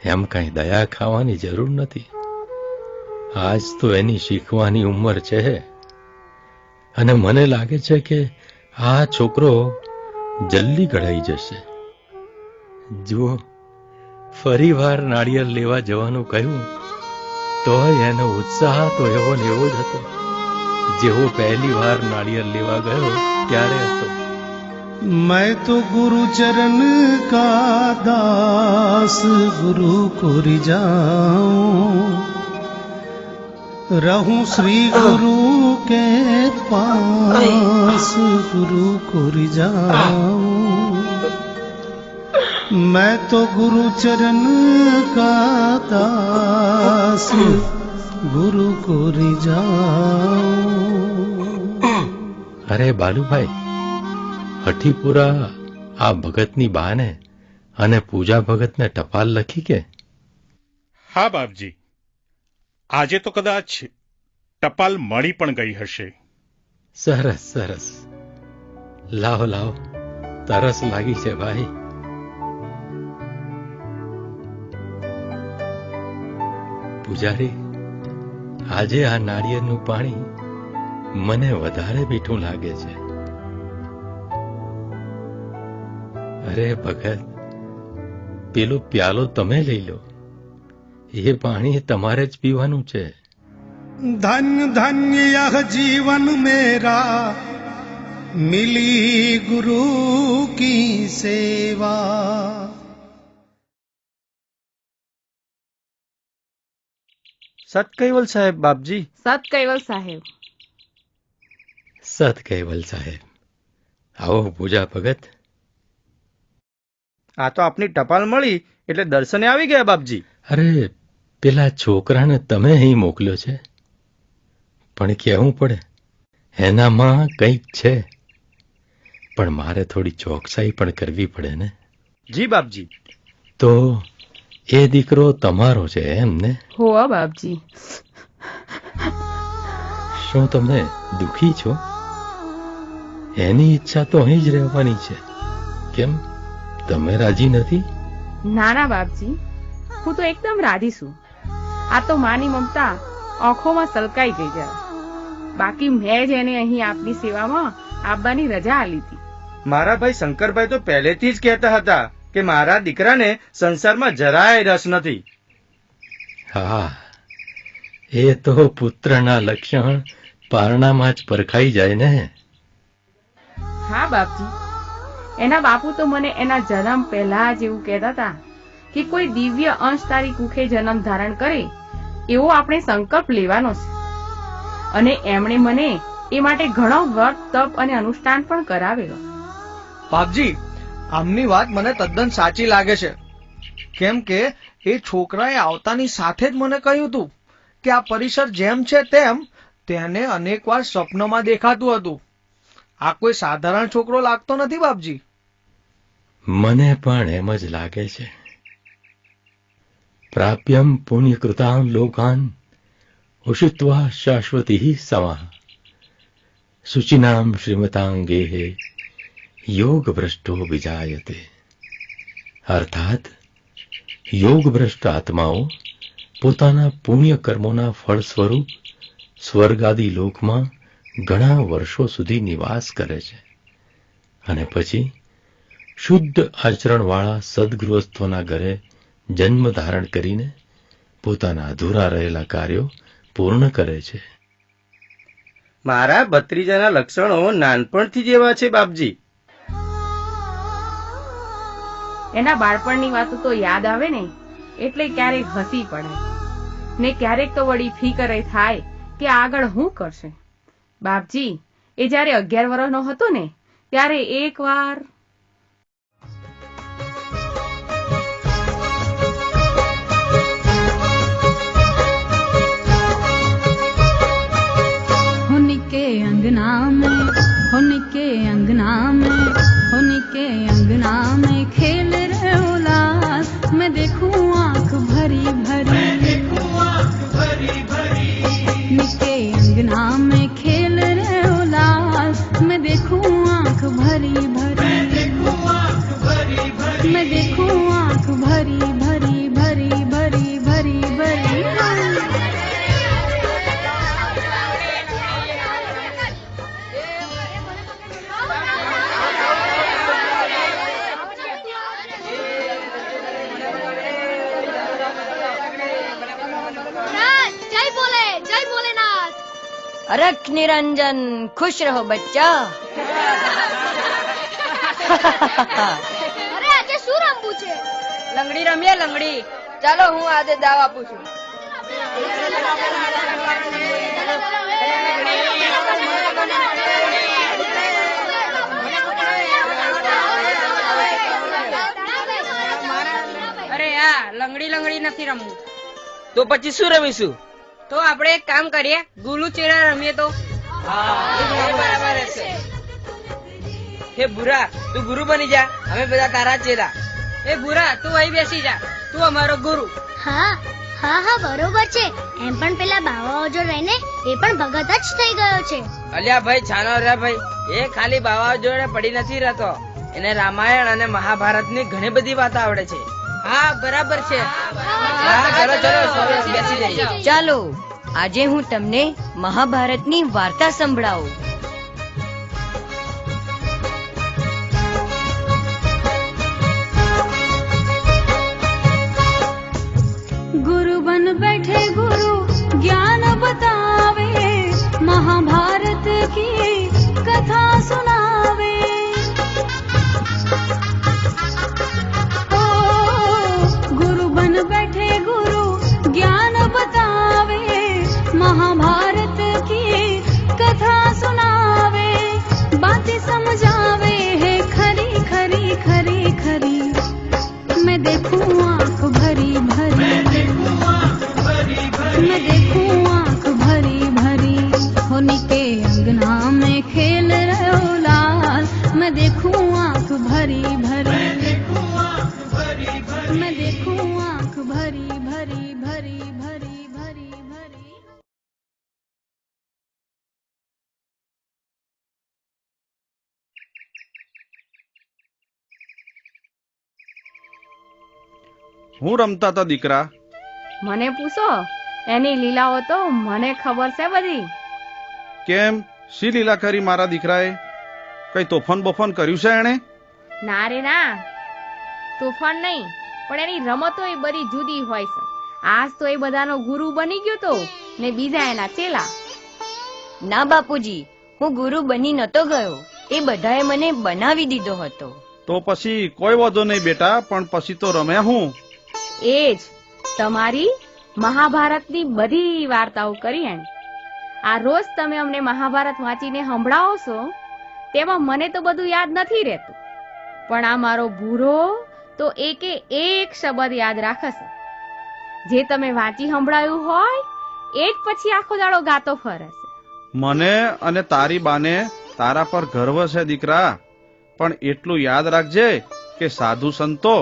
એમ કઈ દયા ખાવાની જરૂર નથી. આજ તો એની શીખવાની ઉંમર છે અને મને લાગે છે કે આ છોકરો જલ્દી ઘડાઈ જશે. જુઓ, ફરી વાર નાળિયેર લેવા જવાનું કહ્યું તોય એનો ઉત્સાહ તો એવો ને એવો જ હતો જેવો પહેલી વાર નાળિયેર લેવા ગયો ત્યારે હતો. मैं तो गुरु चरण का दास गुरु को रिझाऊं, रहूं श्री गुरु के पास गुरु को रिझाऊं. मैं तो गुरु चरण का दास गुरु को रिझाऊं. અરે બાલુભાઈ, હઠીપુરા આ ભગતની બાને અને પૂજા ભગતને ટપાલ લખી કે? હા બાપજી, આજે તો કદાચ ટપાલ મળી પણ ગઈ હશે. સરસ સરસ, લાવો લાવો, તરસ લાગી છે ભાઈ. પૂજારી, આજે આ નાળિયેરનું પાણી મને વધારે મીઠું લાગે છે. અરે ભગત, પેલો પ્યાલો તમે લઈ લો. એ પાણી તમારે જ પીવાનું છે. धन्य धन्य यह जीवन मेरा मिली गुरु की सेवा. સત કૈવલ સાહેબ બાપજી. સત કૈવલ સાહેબ. સત કૈવલ સાહેબ, આવો પૂજા ભગત. આ તો આપની ટપાલ મળી એટલે દર્શને આવી ગયા બાપજી. અરે, પેલા છોકરાને તમે અહીં મોકલ્યો છે, પણ કહેવું પડે એનામાં કંઈક છે, પણ મારે થોડી ચોકસાઈ પણ કરવી પડે ને. જી બાપજી. તો એ દીકરો તમારો છે એમ ને? હોવા બાપજી. શું તમે દુખી છો? એની ઈચ્છા તો અહીં જ રહેવાની છે. કેમ, તમે રાજી નથી? ના ના બાપજી, હું તો એકદમ રાજી છું. આ તો માની મમતા આંખોમાં સલકાઈ ગઈ જરા. બાકી મેં જ એને અહીં આપની સેવામાં આવવાની રજા આલી હતી. મારા ભાઈ શંકરભાઈ તો પહેલેથી જ કહેતા હતા કે મારા દીકરાને સંસારમાં જરાય રસ નથી. હા, એ તો પુત્રના લક્ષણ પારણામાં જ પરખાઈ જાય ને. હા બાપજી, એના બાપુ તો મને એના જન્મ પહેલા જ એવું કહેતા હતા કે કોઈ દિવ્ય અંશ તારી કુખે જન્મ ધારણ કરે એવો આપણે સંકલ્પ લેવાનો છે. અને એમણે મને એ માટે ઘણો વ્રત, તપ અને અનુષ્ઠાન પણ કરાવેલો. બાપજી, આમની વાત મને તદ્દન સાચી લાગે છે. કેમ કે એ છોકરાએ આવતાની સાથે જ મને કહ્યું હતું કે આ પરિસર જેમ છે તેમ તેને અનેકવાર સ્વપ્નમાં દેખાતું હતું. આ કોઈ સાધારણ છોકરો લાગતો નથી બાપજી. મને પણ એમ જ લાગે છે. પ્રાપ્યમ પુણ્યકૃતાન લોકાન ઉષિત્વા શાશ્વતી સમા શુચિનામ શ્રીમતાંગે યોગ ભ્રષ્ટો વિજાયતે. અર્થાત યોગ ભ્રષ્ટ આત્માઓ પોતાના પુણ્ય કર્મોના ફળ સ્વરૂપ સ્વર્ગાદી લોકમાં ઘણા વર્ષો સુધી નિવાસ કરે છે અને પછી શુદ્ધ આચરણવાળા સદગૃહસ્થોના ઘરે જન્મ ધારણ કરીને પોતાના અધૂરા રહેલા કાર્યો પૂર્ણ કરે છે. મારા ભત્રીજાના લક્ષણો નાનપણથી જેવા છે બાપજી. એના બાળપણની વાતો તો યાદ આવે ને એટલે ક્યારેક હસી પડે ને ક્યારેક તો વળી ફિકર થાય કે આગળ શું કરશે. બાપજી, એ જયારે 11 વર્ષનો હતો ને ત્યારે એકવાર उनके अंगना में खेल रहे उलास मैं देखूं आंख भरी भरी उनके अंगना में खेल रहे उलास मैं देखूं आंख भरी भरी मैं देखूं आंख भरी भरी भरी भरी भरी भरी અરખ નિરંજન, ખુશ રહો બચ્ચા. અરે આજે શું રમવું છે? લંગડી રમીએ લંગડી. ચાલો હું આજે દાવ આપું છું. અરે આ લંગડી નથી રમવું. તો પછી શું રમીશું? તો આપણે એક કામ કરીએ, ગુલુ ચેડા રમીએ તો. બરાબર છે. હે ભૂરા, તું ગુરુ બની જા, અમે બધા તારા ચેલા. એ ભૂરા, તું અહીં બેસી જા, તું અમારો ગુરુ. હા હા હા બરોબર છે. એમ પણ પેલા બાવાઓ જો રહીને એ પણ ભગત જ થઈ ગયો છે. અલ્યા ભાઈ છાનો રે ભાઈ, એ ખાલી બાવા જોડે પડી નથી રહેતો, એને રામાયણ અને મહાભારતની ઘણી બધી વાતો આવડે છે. હા બરાબર છે. ચલો ચલો બેસી જઈએ. ચાલો આજે હું તમને મહાભારતની વાર્તા સંભળાવું. गुरु बन बैठे गुरु ज्ञान बतावे, महाभारत की कथा सुनावे। ओ गुरु बन बैठे गुरु ज्ञान बतावे, महाभारत की कथा सुनावे। बातें समझावे है खरी खरी खरी खरी, मैं देखूं आंख भरी भरी, मैं देखूं आंख भरी भरी। होनी के अंगना में खेल रहे लाल, मैं देखूं आंख भरी भरी, मैं देखूं आंख भरी भरी, मैं देखूं आंख भरी भरी भरी भरी भरी भरी। હું રમતા હતા દીકરા? મને પૂછો, એની લીલાઓ તો મને ખબર છે બધી. કેમ, શી લીલા કરી મારા દીકરાએ? કઈ તોફાન બોફાન કર્યું છે એણે? ના રે ના, તોફાન નહીં, પણ એની રમતો એ બધી જુદી હોય છે. આજ તો એ બધાનો ગુરુ બની ગયો તો, ને બીજા એના ચેલા. ના બાપુજી, હું ગુરુ બની નતો ગયો, એ બધાએ મને બનાવી દીધો હતો. તો પછી કોઈ વાંધો નહીં બેટા, પણ પછી તો રમ્યા હું. એ જ તમારી મહાભારતની બધી વાર્તાઓ કરી એને. આ રોજ તમે અમને મહાભારત વાંચીને સંભળાવો છો, તેમાં મને તો બધું યાદ નથી રહેતું, પણ આ મારો ભૂરો તો એકે એક શબ્દ યાદ રાખે છે. જે તમે વાંચી સંભળાયું હોય એ જ પછી આખો દાડો ગાતો ફરે છે. મને અને તારી બાને તારા પર ગર્વ છે દીકરા, પણ એટલું યાદ રાખજે કે સાધુ સંતો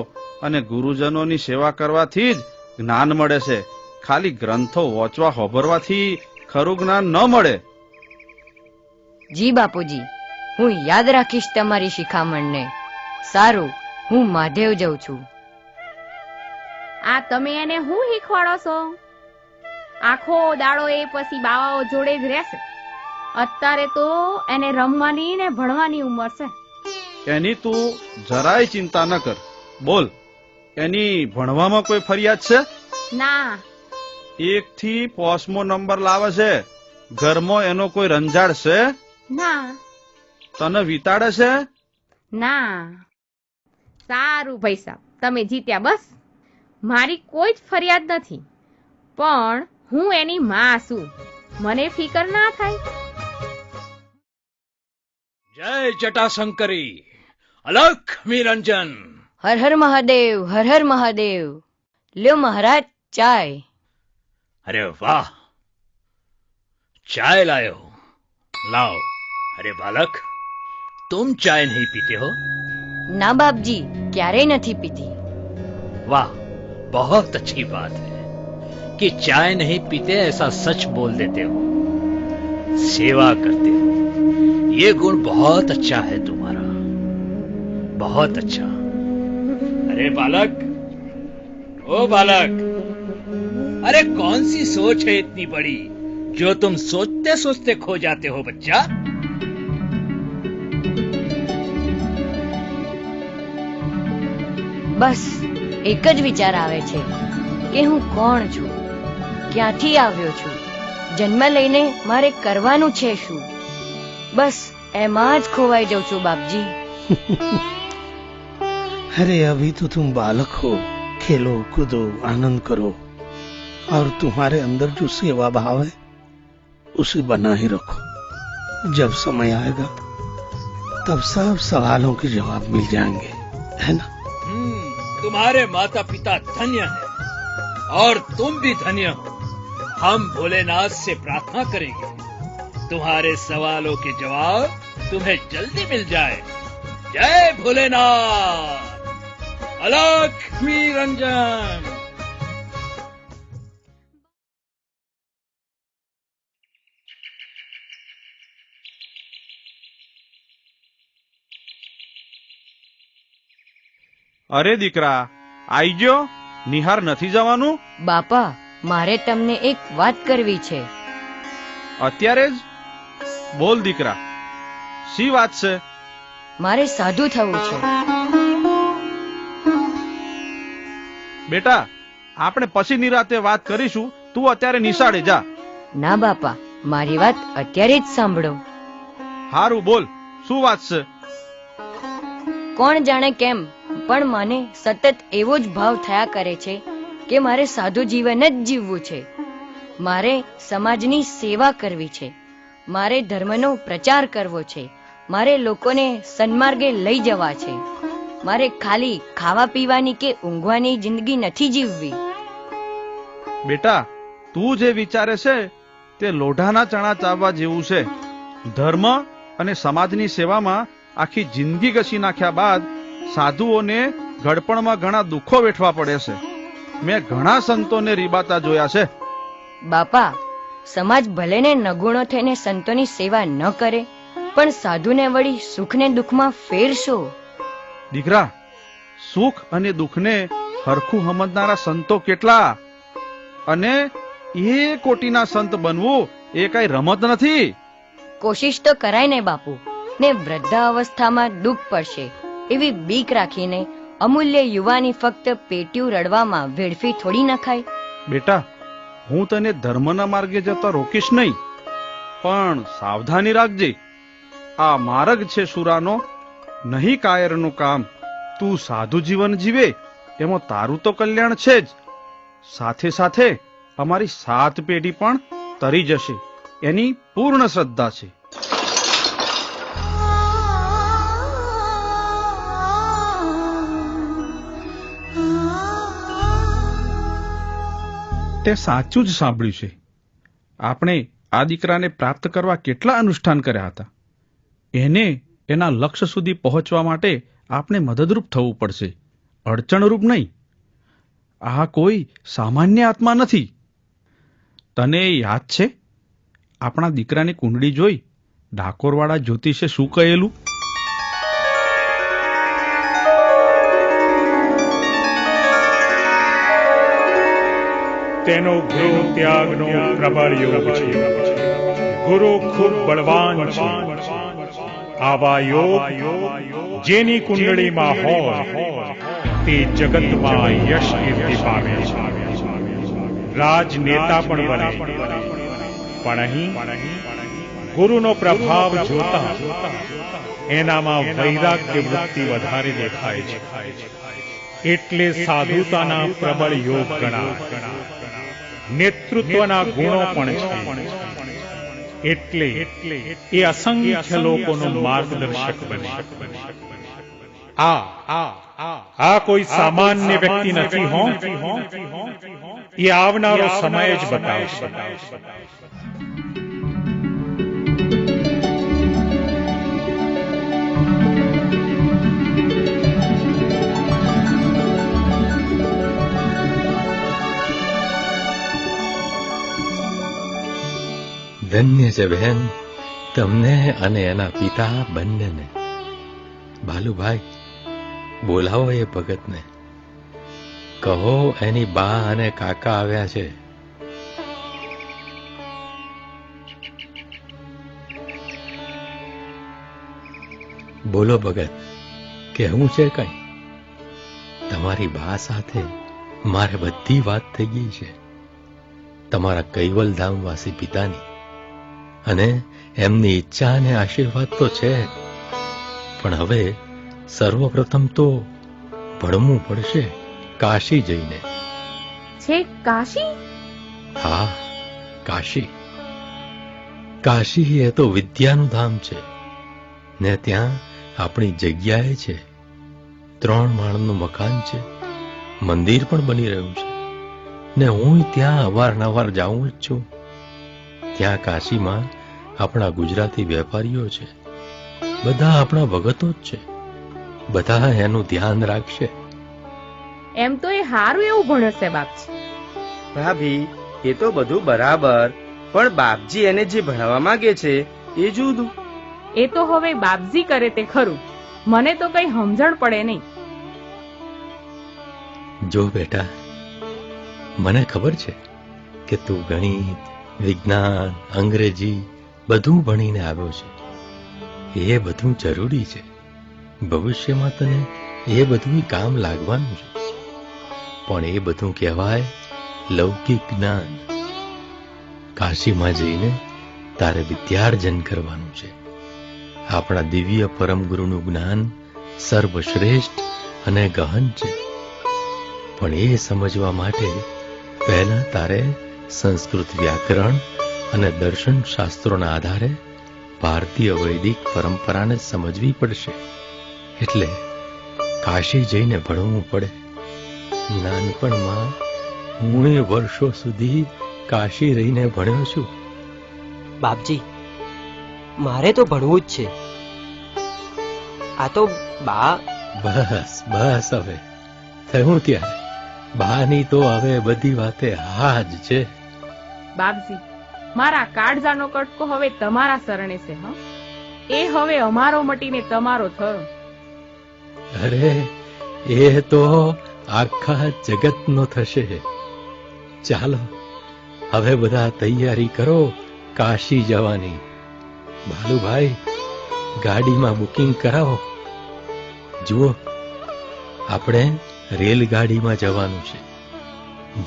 અને ગુરુજનોની સેવા કરવાથી જ જ્ઞાન મળે છે. ખાલી ગ્રંથો વાંચવા હોભરવાથી ખરું જ્ઞાન ન મળે. જી બાપુજી, હું યાદ રાખીશ તમારી શિખામણને. સારું, હું મહાદેવ જઉં છું. આ તમે એને હું શીખવાડો છો? આખો દાડો એ પછી બાવાઓ જોડે જ રહેશે. અત્યારે તો એને રમવાની ને ભણવાની ઉંમર છે. એની તું જરાય ચિંતા ન કર. બોલ, એની ભણવામાં કોઈ ફરિયાદ છે? ના. 1 થી 5મો નંબર લાવે છે. ઘરમાં એનો કોઈ રંજાડ છે? ના. તને વિતાડે છે? ના. સારું ભાઈ સાહેબ, તમે જીત્યા બસ. મારી કોઈ જ ફરિયાદ નથી, પણ હું એની માં છું, મને ફિકર ના થાય. જય જટાશંકરી, અલખ નિરંજન. હર હર મહાદેવ, હર હર મહાદેવ. લ્યો મહારાજ, ચાય. અરે વાહ, चाय लाए हो, लाओ. अरे बालक, तुम चाय नहीं पीते हो? ना बाप जी, क्यारे नहीं पीती. वाह, बहुत अच्छी बात है कि चाय नहीं पीते ऐसा सच बोल देते हो, सेवा करते हो. ये गुण बहुत अच्छा है तुम्हारा, बहुत अच्छा. अरे बालक, ओ बालक, अरे कौन सी सोच है इतनी बड़ी जो तुम सोचते सोचते खो जाते हो बच्चा? बस एक ज विचार आवे छे के हूँ कोण छू, क्यांथी आव्यो छू, जन्म लईने मारे करवानुं छे शुं. बस एमां ज खोवाई जाऊं छू बापजी. अरे अभी तो तुम बालक हो, खेलो कूदो आनंद करो, और तुम्हारे अंदर जो सेवा भाव है उसे बना ही रखो. जब समय आएगा तब सब सवालों के जवाब मिल जाएंगे, है ना? तुम्हारे माता पिता धन्य हैं और तुम भी धन्य हो. हम भोलेनाथ से प्रार्थना करेंगे तुम्हारे सवालों के जवाब तुम्हें जल्दी मिल जाए. जय भोलेनाथ, अलख निरंजन. અરે દીકરા, આઈ ગયો? નિહાર નથી જવાનું? બાપા, મારે તમને એક વાત કરવી છે. અત્યારે જ? બોલ દીકરા, શી વાત છે? મારે સાધુ થવું છે. બેટા, આપણે પછી નિરાતે વાત કરીશું. તું અત્યારે નિશાળે જા. ના બાપા, મારી વાત અત્યારે જ સાંભળો. હારું, બોલ, શું વાત છે? કોણ જાણે કેમ પણ મને સતત એવો જ ભાવ થયા કરે છે કે મારે સાધુ જીવન જ જીવવું છે. મારે સમાજની સેવા કરવી છે. મારે ધર્મનો પ્રચાર કરવો છે. મારે લોકોને સન્માર્ગે લઈ જવા છે. મારે ખાલી ખાવા પીવાની કે ઊંઘવાની જિંદગી નથી જીવવી. બેટા, તું જે વિચારે છે તે લોઢાના ચણા ચાવવા જેવું છે. ધર્મ અને સમાજની સેવામાં આખી જિંદગી ઘસી નાખ્યા બાદ સાધુઓને ઘડપણમાં ઘણા દુઃખો વેઠવા પડે છે. મેં ઘણા સંતોને રીબાતા જોયા છે. બાપા, સમાજ ભલે ને નગુણો થઈને સંતોની સેવા ન કરે, પણ સાધુને વળી સુખને દુઃખમાં ફેરશો. દીકરા, સુખ અને દુઃખને હરખું સમજનારા સંતો કેટલા, અને એ કોટીના સંત બનવું એ કઈ રમત નથી. કોશિશ તો કરાય ને બાપુ. ને વૃદ્ધાવસ્થામાં દુઃખ પડશે એવી બીક રાખીને અમૂલ્ય યુવાની ફક્ત પેટ્યું રડવામાં વેડફી થોડી નખાય. બેટા, હું તને ધર્મના માર્ગે જતા રોકીશ નહીં, પણ સાવધાની રાખજે. આ માર્ગ છે સુરાનો, નહીં કાયરનું કામ. તું સાધુ જીવન જીવે એમાં તારું તો કલ્યાણ છે જ, સાથે સાથે અમારી 7 પેઢી પણ તરી જશે એની પૂર્ણ શ્રદ્ધા છે. તે સાચું જ સાંભળ્યું છે. આપણે આ દીકરાને પ્રાપ્ત કરવા કેટલા અનુષ્ઠાન કર્યા હતા. એને એના લક્ષ્ય સુધી પહોંચવા માટે આપણે મદદરૂપ થવું પડશે, અડચણરૂપ નહીં. આ કોઈ સામાન્ય આત્મા નથી. તને યાદ છે આપણા દીકરાની કુંડળી જોઈ ડાકોરવાળા જ્યોતિષે શું કહેલું? તેનો ગૃહ ત્યાગનો પ્રબળ યોગ છે. ગુરુ ખૂબ બળવાન છે. આવા યોગ જેની કુંડળીમાં હોય તે જગતમાં યશ કીર્તિ પામે છે. રાજનેતા પણ બને. પણ અહીં ગુરુનો પ્રભાવ જોતા એનામાં વૈરાગ્ય વૃત્તિ વધારે દેખાય છે. એટલે સાધુતાના પ્રબળ યોગ ગણાય. નેતૃત્વના ગુણો પણ છે. એટલે એ અસંખ્ય લોકોનું માર્ગદર્શક બને. આ કોઈ સામાન્ય વ્યક્તિ નથી હો. એ આવનારો સમય જ બતાવશે. ધન્ય છે બહેન તમને અને એના પિતા બંનેને. બાલુભાઈ, બોલાવો એ ભગતને. કહો એની બા અને કાકા આવ્યા છે. બોલો ભગત, કહેવું છે કઈ? તમારી બા સાથે મારે બધી વાત થઈ ગઈ છે, તમારા કૈવલધામવાસી પિતાની. અને એમની ઈચ્છા અને આશીર્વાદ તો છે, પણ હવે સર્વપ્રથમ તો ભણવું પડશે કાશી જઈને. છે કાશી? હા, કાશી. કાશી એ તો વિદ્યાનું ધામ છે ને ત્યાં આપણી જગ્યાએ છે. 3 માળનું મકાન છે, મંદિર પણ બની રહ્યું છે ને હું ત્યાં અવારનવાર જાઉં જ છું. ત્યાં કાશીમાં આપણા ગુજરાતી વેપારીઓ છે, બધા આપણા ભગતો જ છે. બધા એનું ધ્યાન રાખશે. એમ તો એ હારું એવું ભણશે બાપજી. ભાભી, એ તો બધું બરાબર, પણ બાપજી એને જે ભણાવવા માંગે છે એ જુદું. એ તો હવે બાપજી કરે તે ખરું, મને તો કઈ સમજણ પડે નહીં. જો બેટા, મને ખબર છે કે તું ગણિત, વિજ્ઞાન, અંગ્રેજી બધું ભણીને આવ્યો છે. એ બધું જરૂરી છે. ભવિષ્યમાં તને એ બધું કામ લાગવાનું છે. પણ એ બધું કહેવાય લૌકિક જ્ઞાન. કાશીમાં જઈને તારે વિદ્યાર્જન કરવાનું છે. આપણા દિવ્ય પરમ ગુરુનું જ્ઞાન સર્વશ્રેષ્ઠ અને ગહન છે. પણ એ સમજવા માટે પહેલા તારે સંસ્કૃત વ્યાકરણ અને દર્શન શાસ્ત્રોના આધારે ભારતીય વૈદિક પરંપરાને સમજવી પડશે. એટલે કાશી જઈને ભણવું પડે. નાનપણમાં હું વર્ષો સુધી કાશી રહીને ભણ્યો છું. બાપજી, મારે તો ભણવું જ છે. આ તો બા. બસ બસ, હવે થયું ત્યારે. બાની તો હવે બધી વાતે હા જ છે. બાપજી, મારા કાળજાનો કટકો હવે તમારા શરણે છે. એ હવે અમારો મટીને તમારો થયો. અરે, એ તો આખા જગતનો થશે. ચાલો હવે બધા તૈયારી કરો કાશી જવાની. બાલુભાઈ, ગાડીમાં બુકિંગ કરાવો. જુઓ, આપણે રેલગાડીમાં જવાનું છે.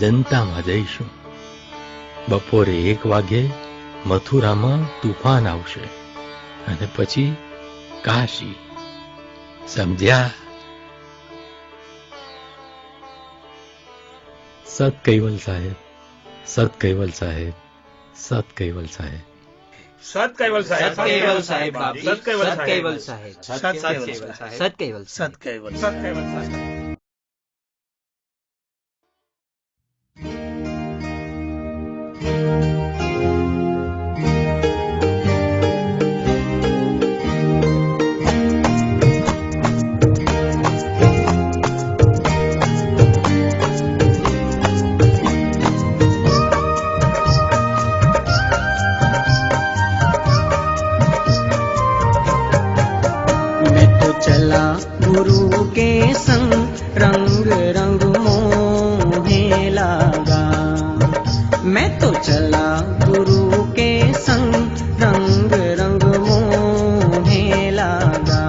જનતામાં જઈશું. બપોરે 1 વાગે મથુરામાં તુફાન આવશે અને પછી કાશી. સમજ્યા? સત કૈવલ સાહેબ, સત કૈવલ સાહેબ, સત કૈવલ સાહેબ. સત કૈવલ સાહેબ, સત કૈવલ સાહેબ, સત કૈવલ સત કૈવલ સાહેબ, સત કૈવલ સાહેબ, સત કૈવલ સાહેબ, સત કૈવલ સાહેબ. चला गुरु के संग रंग रंग मोहे लगा. मैं तो चला गुरु के संग रंग रंग मोहे लगा.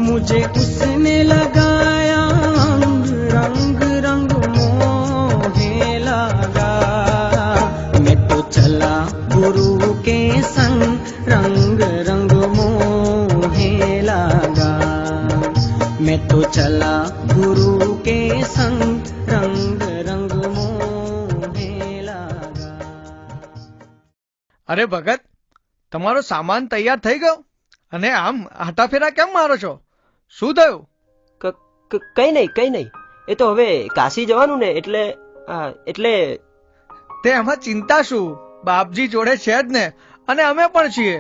मुझे उसने लगाया अंग रंग रंग मोहे लगा. मैं तो चला गुरु के संग रंग रंग मोहे लगा. मैं तो चला गुरु के संग रंग रंग मोहे लगा. અરે ભગત, તમારો સામાન તૈયાર થઈ ગયો અને આમ આટાફેરા કેમ મારો છો? શું થયું? કઈ નહીં. એ તો હવે કાશી જવાનું ને એટલે તે એમાં ચિંતા શું? બાપજી જોડે છે જ ને, અને અમે પણ છીએ.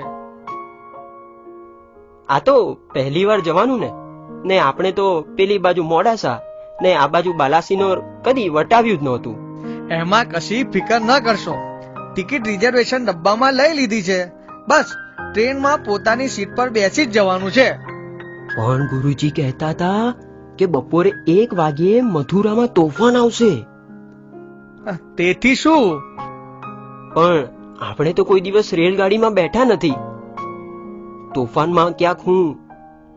આ તો પહેલી વાર જવાનું ને આપણે તો પેલી બાજુ મોડાસા ને આ બાજુ બાલાસિનોર કદી વટાવ્યું જ નહોતું. એમાં કશી ફિકર ન કરશો. ટિકિટ રિઝર્વેશન ડબ્બામાં લઈ લીધી છે. બસ ટ્રેનમાં પોતાની સીટ પર બેસી જ જવાનું છે. પણ ગુરુજી કહેતા હતા કે બપોરે 1 વાગ્યે મથુરામાં તોફાન આવશે. તેથી શું? પણ આપણે તો કોઈ દિવસ રેલગાડીમાં બેઠા નથી. તોફાનમાં ક્યાંક હું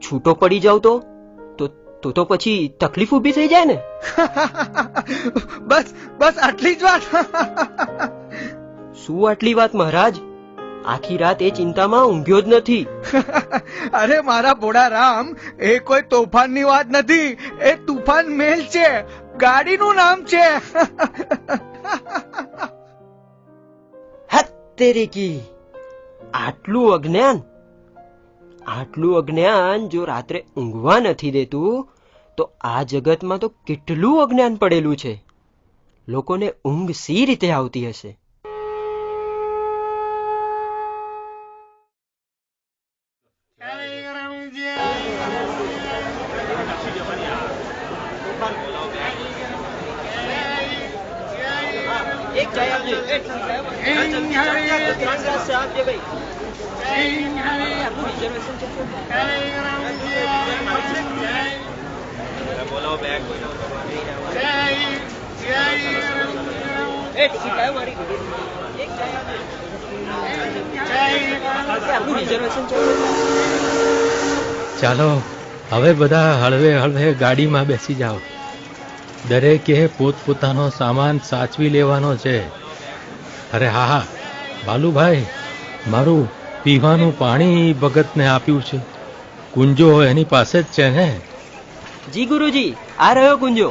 છૂટો પડી જાઉં તો પછી તકલીફ ઊભી થઈ જાય ને. બસ આટલી જ વાત. શું આટલી વાત મહારાજ? આખી રાત એ ચિંતામાં ઊંઘ્યો જ નથી. અરે મારા ભોળા રામ, એ કોઈ તોફાનની વાત નથી. એ તુફાન મેલ છે. ગાડીનું નામ છે. તેરી કી, આટલું અજ્ઞાન જો રાત્રે ઊંઘવા નથી દેતું તો આ જગતમાં તો કેટલું અજ્ઞાન પડેલું છે. લોકોને ઊંઘ સી રીતે આવતી હશે? એક ચાય આપજો. ચાલો હવે બધા હળવે હળવે ગાડીમાં બેસી જાઓ. દરેકે પોતપોતાનો સામાન સાચવી લેવાનો છે. અરે હા હા બાલુભાઈ, મારું પીવાનું પાણી ભગતને આપ્યું છે. કુંજો એની પાસે જ છે ને? જી ગુરુજી, આ રહ્યો કુંજો.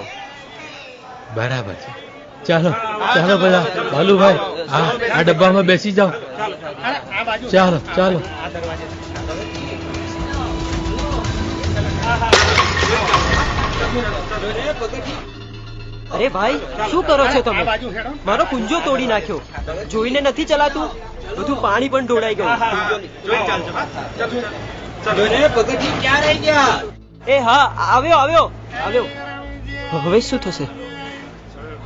બરાબર છે. ચાલો ચાલો બધા બાલુભાઈ, આ ડબ્બામાં બેસી જાઓ. ચાલો ચાલો. અરે ભાઈ, શું કરો છો તમે? મારો કુંજો તોડી નાખ્યો. જોઈને નથી ચલાતું, બધું પાણી પણ ઢોળાઈ ગયું. એ હા, આવ્યો આવ્યો આવ્યો. હવે શું થશે?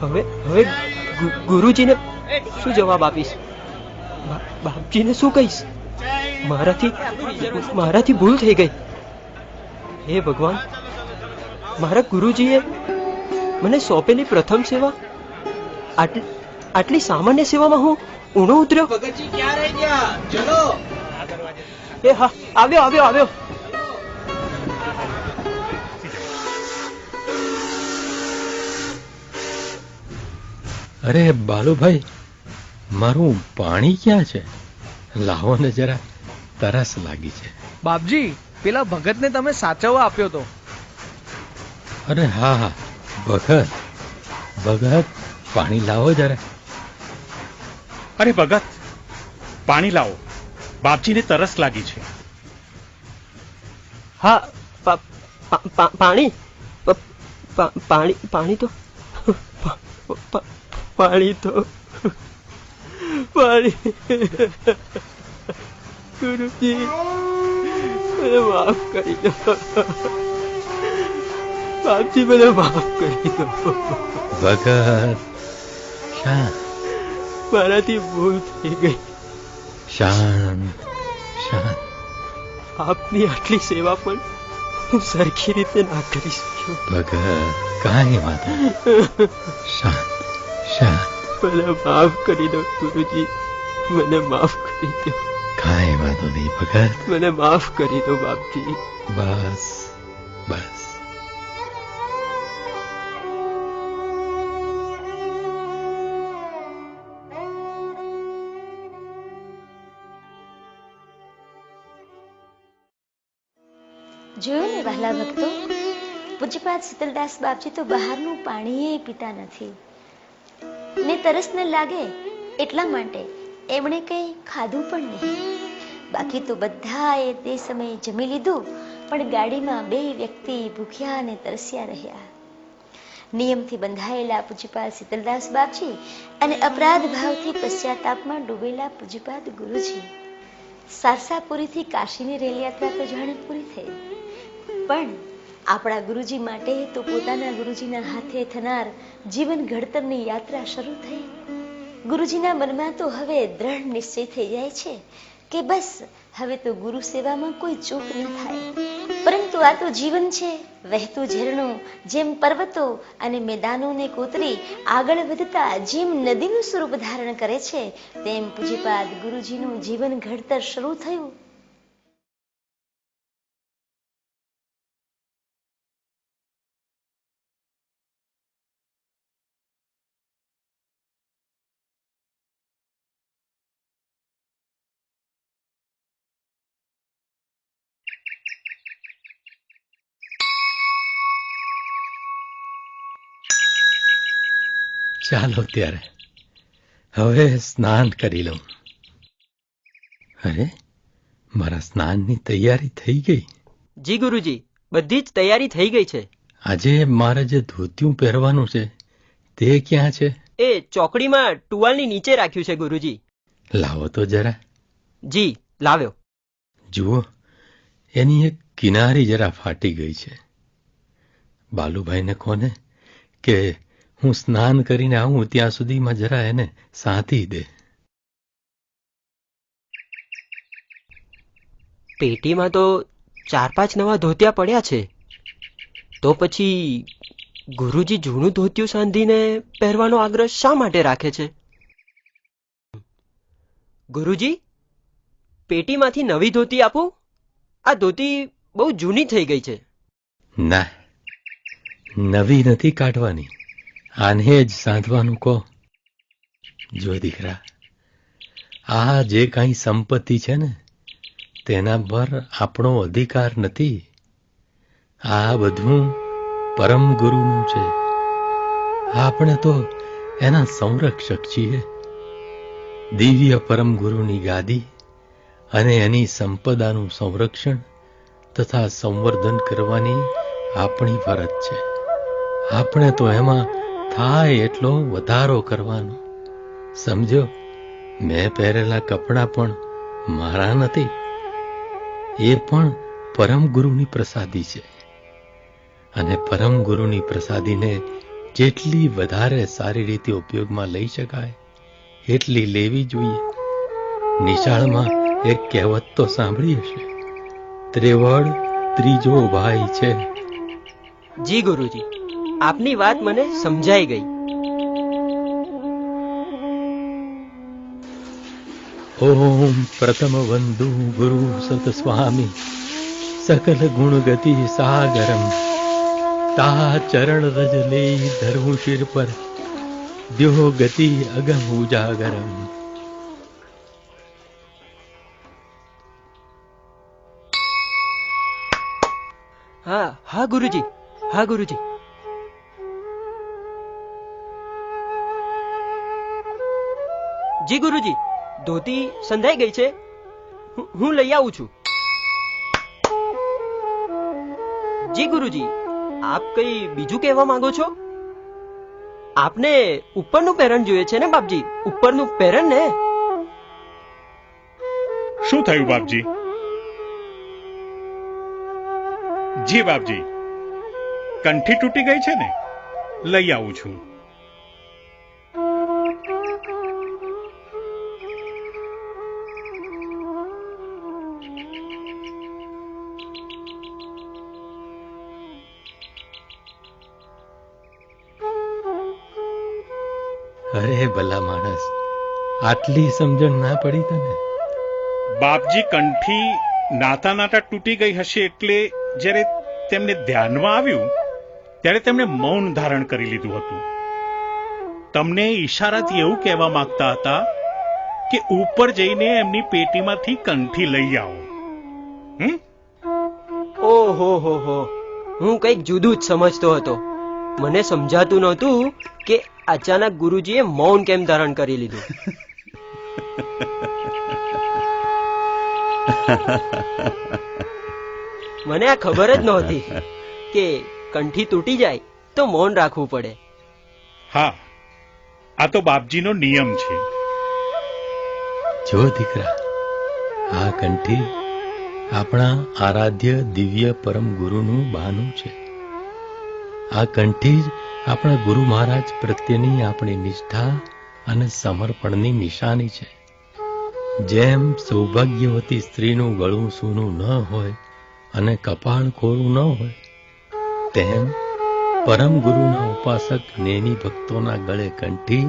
હવે હવે ગુરુજીને શું જવાબ આપીશ? બાપજીને શું કહીશ? મારાથી ભૂલ થઈ ગઈ. હે ભગવાન, મારા ગુરુજીએ મને સોંપેલી પ્રથમ સેવા, આટલી સામાન્ય સેવામાં હું ઊણો ઉતર્યો. એ હા, આવ્યો આવ્યો આવ્યો. અરે બાલુભાઈ, મારું પાણી ક્યાં છે? લાવો ને જરા, તરસ લાગી છે. બાપજી, પેલા ભગતને તમે સાચવવા આપ્યો તો. અરે હા હા, ભગત પાણી લાવો જરા. અરે ભગત, પાણી લાવો, બાપજીને તરસ લાગી છે. હા, પાણી પાણી તો ગુરુજી, મને માફ કરી દો. બાપજી, મને માફ કરી દો. ભગત, શાંત. મારાથી ભૂલ થઈ ગઈ. શાંત શાંત. આપની આટલી સેવા પણ હું સરખી રીતે ના કરી શક્યો. ભગત, કાંઈ વાંધો નહીં. શાંત શાંત. મને માફ કરી દો ગુરુજી, મને માફ કરી દો. કાંઈ વાંધો નહીં ભગત, મને માફ કરી દો બાપજી. બસ બસ. જોયું ને વહાલા ભક્તો, પૂજ્યપાદ શીતલદાસ બાપજી તો બહારનું પાણી પીતા નથી ને તરસ ન લાગે એટલા માટે એમણે કંઈ ખાધું પણ નહીં. બાકી તો બધાએ તે સમયે જમી લીધું, પણ ગાડીમાં બે વ્યક્તિ ભૂખ્યા અને તરસ્યા રહ્યા. નિયમથી બંધાયેલા પૂજ્યપાદ શીતલદાસ બાપજી અને અપરાધ ભાવથી પશ્ચાતાપમાં ડૂબેલા પૂજ્યપાદ ગુરુજી. સારસાપુરીથી કાશીની રેલયાત્રા તો જાણે પૂરી થઈ, પણ આપણા ગુરુજી માટે તો પોતાના ગુરુજીના હાથે થનાર જીવન ઘડતરની યાત્રા શરૂ થઈ. ગુરુજીના મનમાં તો હવે દ્રઢ નિશ્ચય થઈ જાય છે કે બસ હવે તો ગુરુ સેવામાં કોઈ ચૂક ન થાય. પરંતુ આ તો જીવન છે, વહેતું ઝરણું જેમ પર્વતો અને મેદાનોને કોતરી આગળ વધતા જેમ નદીનું સ્વરૂપ ધારણ કરે છે, તેમ પૂજ્યપાદ ગુરુજીનું જીવન ઘડતર શરૂ થયું. ચાલો ત્યારે હવે સ્નાન કરી લઉં. અરે, મારા સ્નાનની તૈયારી થઈ ગઈ. જી ગુરુજી, બધી જ તૈયારી થઈ ગઈ છે. આજે મારે જે ધોતિયું પહેરવાનું છે તે ક્યાં છે? એ ચોકડીમાં ટુવાલની નીચે રાખ્યું છે ગુરુજી. લાવો તો જરા. જી, લાવ્યો. જુઓ, એની એક કિનારી જરા ફાટી ગઈ છે. બાલુભાઈને કોને કે હું સ્નાન કરીને આવું ત્યાં સુધીમાં જરા એને સાંધી દે. પેટીમાં તો 4-5 નવા ધોતિયા પડ્યા છે, તો તો પછી ગુરુજી જૂનું ધોતિયું સાંધીને પહેરવાનો આગ્રહ શા માટે રાખે છે? ગુરુજી, પેટીમાંથી નવી ધોતી આપું? આ ધોતી બહુ જૂની થઈ ગઈ છે. ના, નવી નથી કાઢવાની, આને જ સાંધવાનું કહો. જો દીકરા, આ જે કાંઈ સંપત્તિ છે ને તેના પર આપણો અધિકાર નથી. આ બધું પરમ ગુરુનું છે. આપણે તો એના સંરક્ષક છીએ. દિવ્ય પરમ ગુરુની ગાદી અને એની સંપદાનું સંરક્ષણ તથા સંવર્ધન કરવાની આપણી ફરજ છે. આપણે તો એમાં થાય એટલો વધારો કરવાનો. સમજો, મેં પહેરેલા કપડાં પણ મારા નથી, એ પણ પરમ ગુરુની પ્રસાદી છે. અને પરમ ગુરુની પ્રસાદીને જેટલી વધારે સારી રીતે ઉપયોગમાં લઈ શકાય એટલી લેવી જોઈએ. નિશાળમાં એક કહેવત તો સાંભળી હશે, ત્રેવડ ત્રીજો ભાઈ છે. જી ગુરુજી, આપની વાત મને સમજાઈ ગઈ. ઓમ પ્રથમ વંદુ ગુરુ સત સ્વામી સકલ ગુણ ગતિ સાગરમ તા ચરણ રજ લે ધરવું શિર પર દ્યો ગતિ અગમ ઉજાગરમ. હા હા ગુરુજી, હા ગુરુજી. જી ગુરુજી, ધોતી સંધાઈ ગઈ છે, હું લઈ આવું છું. જી ગુરુજી, આપ કઈ બીજું કહેવા માંગો છો? આપને ઉપરનું પહેરણ જોઈએ છે ને બાપજી? ઉપરનું પહેરણ ને? શું થયું બાપજી? જી બાપજી, કંઠી તૂટી ગઈ છે ને, લઈ આવું છું. અરે ભલા માણસ, આટલી સમજણ ના પડી તને? બાપજી, કંઠી નાતા નાતા તૂટી ગઈ હશે એટલે જ્યારે તેમને ધ્યાનમાં આવ્યું ત્યારે તેમણે મૌન ધારણ કરી લીધું હતું. તમને ઈશારાથી એવું કહેવા માંગતા હતા કે ઉપર જઈને એમની પેટીમાંથી કંઠી લઈ આવો. ઓહો હો હો, હું કઈક જુદું જ સમજતો હતો. મને સમજાતું નહોતું કે અચાનક ગુરુજીએ મૌન કેમ ધારણ કરી લીધું. મને આ ખબર જ નહોતી કે કંઠી તૂટી જાય તો મૌન રાખવું પડે. હા, આ તો બાપજીનો નિયમ છે. જો દીકરા, આ કંઠી આપણા આરાધ્ય દિવ્ય પરમ ગુરુનું બહાનું છે. આ કંઠી જ આપણા ગુરુ મહારાજ પ્રત્યેની આપણી નિષ્ઠા અને સમર્પણની નિશાની છે. જેમ સૌભાગ્યવતી સ્ત્રીનું ગળું સૂનું ન હોય અને કપાળ કોરું ન હોય, તેમ પરમ ગુરુના ઉપાસક નેની ભક્તોના ગળે કંઠી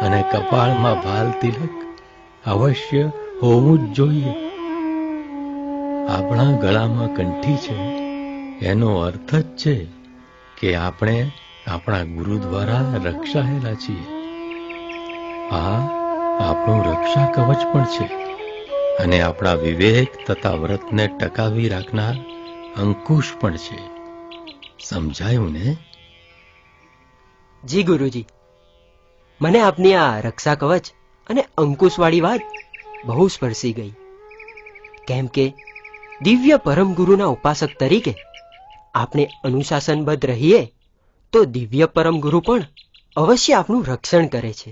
અને કપાળમાં ભાલ તિલક અવશ્ય હોવું જ જોઈએ. આપણા ગળામાં કંઠી છે એનો અર્થ જ છે કે આપણે આપણા ગુરુ દ્વારા રક્ષાયેલા છીએ. આ આપણું રક્ષા કવચ પણ છે અને આપણા વિવેક તથા વ્રતને ટકાવી રાખનાર અંકુશ પણ છે. સમજાયું ને? જી ગુરુજી, મને આપની આ રક્ષા કવચ અને અંકુશવાળી વાત બહુ સ્પર્શી ગઈ. કેમ કે દિવ્ય પરમ ગુરુના ઉપાસક તરીકે આપણે અનુશાસનબદ્ધ રહીએ તો દિવ્ય પરમ ગુરુ પણ અવશ્ય આપણું રક્ષણ કરે છે.